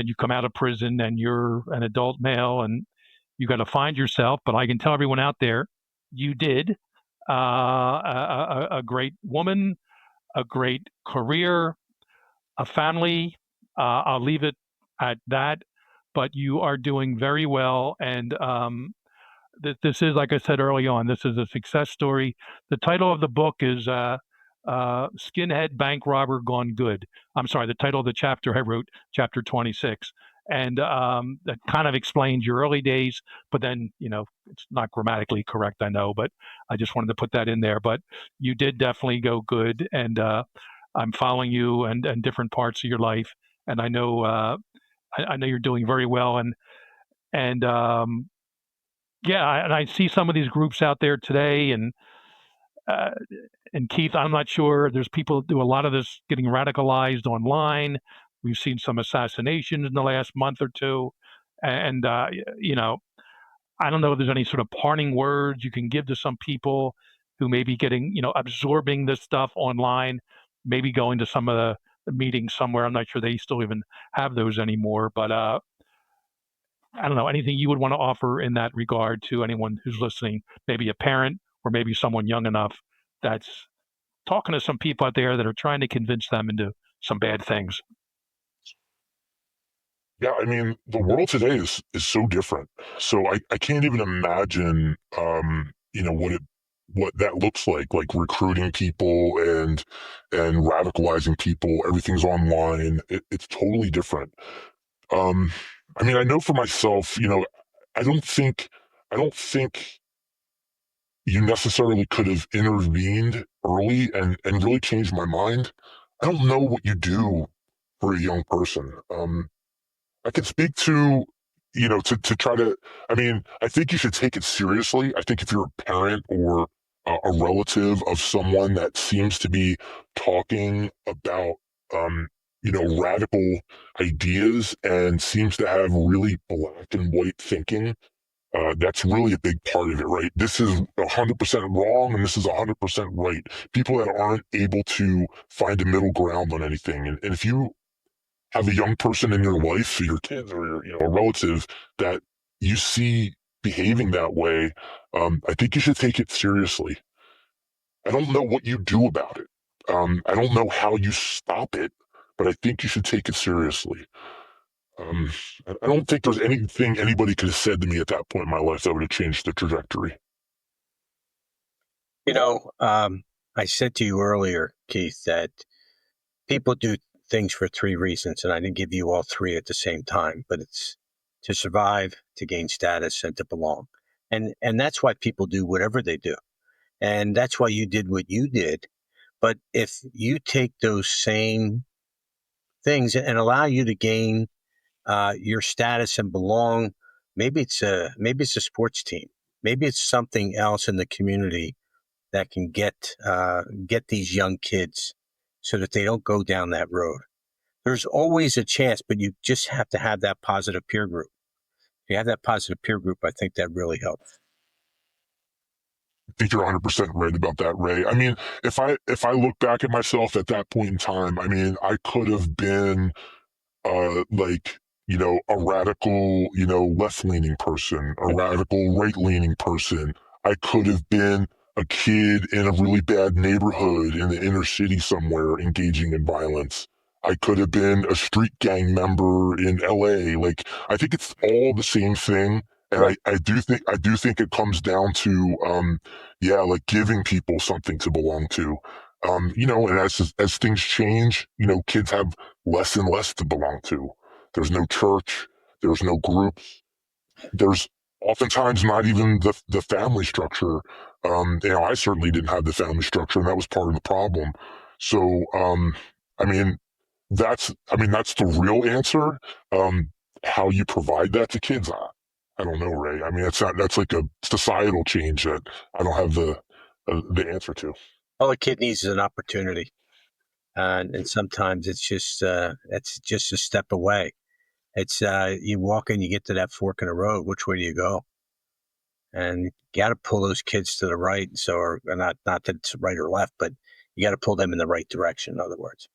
you come out of prison, and you're an adult male, and you got to find yourself. But I can tell everyone out there, you did. A great woman, a great career, a family. I'll leave it at that. But you are doing very well, and this is, like I said early on, this is a success story. The title of the book is Skinhead Bank Robber Gone Good. I'm sorry, the title of the chapter I wrote, chapter 26. And that kind of explains your early days, but then, it's not grammatically correct, I know, but I just wanted to put that in there. But you did definitely go good, and I'm following you and different parts of your life, and I know I know you're doing very well, and yeah, and I see some of these groups out there today, and Keith, I'm not sure. There's people do a lot of this getting radicalized online. We've seen some assassinations in the last month or two, and I don't know if there's any sort of parting words you can give to some people who may be getting, absorbing this stuff online, maybe going to some of the meetings somewhere. I'm not sure they still even have those anymore, but I don't know, anything you would want to offer in that regard to anyone who's listening, maybe a parent or maybe someone young enough that's talking to some people out there that are trying to convince them into some bad things. Yeah, I mean, the world today is so different. So I can't even imagine, what that looks like recruiting people and radicalizing people. Everything's online. It's totally different. Um, I mean, I know for myself, I don't think I don't think you necessarily could have intervened early and really changed my mind. I don't know what you do for a young person. I can speak to, to try to, I mean, I think you should take it seriously. I think if you're a parent or a relative of someone that seems to be talking about, um, radical ideas and seems to have really black and white thinking, that's really a big part of it, right? This is 100% wrong and this is 100% right. People that aren't able to find a middle ground on anything. And if you have a young person in your life, your kids or a relative that you see behaving that way, I think you should take it seriously. I don't know what you do about it. I don't know how you stop it, but I think you should take it seriously. Um, I don't think there's anything anybody could have said to me at that point in my life that would have changed the trajectory. You know, I said to you earlier, Keith, that people do things for three reasons, and I didn't give you all three at the same time, but it's to survive, to gain status, and to belong. And that's why people do whatever they do. And that's why you did what you did. But if you take those same things and allow you to gain your status and belong, maybe it's a sports team, maybe it's something else in the community that can get these young kids so that they don't go down that road. There's always a chance, but you just have to have that positive peer group. If you have that positive peer group, I think that really helps. I think you're 100% right about that, Ray. I mean, if I look back at myself at that point in time, I mean, I could have been like, a radical, left-leaning person, a radical right-leaning person. I could have been a kid in a really bad neighborhood in the inner city somewhere engaging in violence. I could have been a street gang member in LA. Like, I think it's all the same thing. And Right. I do think it comes down to, yeah, like giving people something to belong to. And as things change, kids have less and less to belong to. There's no church, there's no groups, there's oftentimes not even the family structure. I certainly didn't have the family structure, and that was part of the problem. So, I mean, that's the real answer. How you provide that to kids, I don't know, Ray. I mean, that's like a societal change that I don't have the answer to. All a kid needs is an opportunity, and sometimes it's just a step away. It's you walk in, you get to that fork in the road. Which way do you go? And you got to pull those kids to the right. So, or not that it's right or left, but you got to pull them in the right direction. In other words,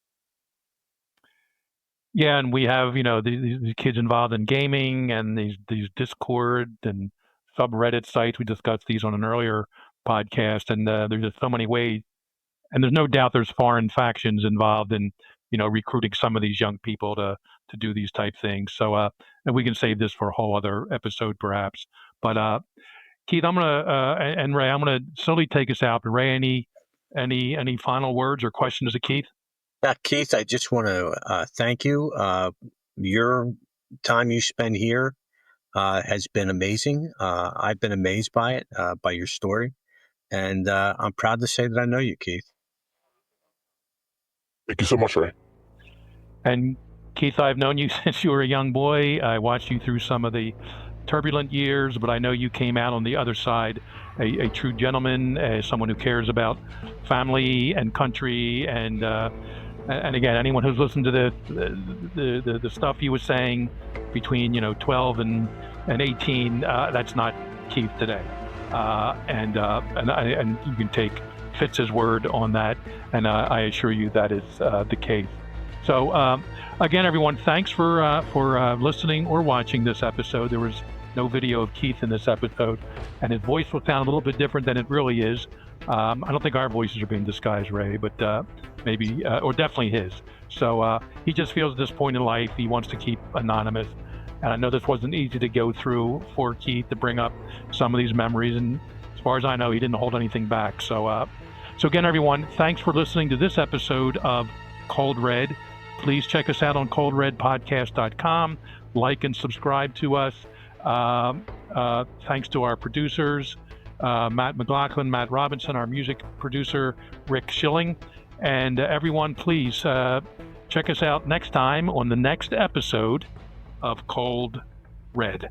Yeah, and we have these kids involved in gaming and these Discord and subreddit sites. We discussed these on an earlier podcast, and there's just so many ways. And there's no doubt there's foreign factions involved in recruiting some of these young people to do these type things. So and we can save this for a whole other episode perhaps. But Keith, I'm gonna and Ray, I'm gonna slowly take us out. But Ray, any final words or questions to Keith? yeah, Keith, I just want to thank you. Your time you spend here has been amazing. I've been amazed by it, by your story, and I'm proud to say that I know you, Keith. Thank you so much, Ray. And Keith, I've known you since you were a young boy. I watched you through some of the turbulent years, but I know you came out on the other side a true gentleman, someone who cares about family and country. And again, anyone who's listened to the stuff he was saying between 12 and 18, that's not Keith today. And you can take Fitz's word on that, and I assure you that is the case. So again, everyone, thanks for listening or watching this episode. There was no video of Keith in this episode, and his voice will sound a little bit different than it really is. I don't think our voices are being disguised, Ray, but maybe, or definitely his. So he just feels at this point in life he wants to keep anonymous. And I know this wasn't easy to go through for Keith to bring up some of these memories. And as far as I know, he didn't hold anything back. So again, everyone, thanks for listening to this episode of Cold Red. Please check us out on coldredpodcast.com. Like and subscribe to us. Thanks to our producers, Matt McLaughlin, Matt Robinson, our music producer, Rick Schilling. And everyone, please check us out next time on the next episode of Cold Red.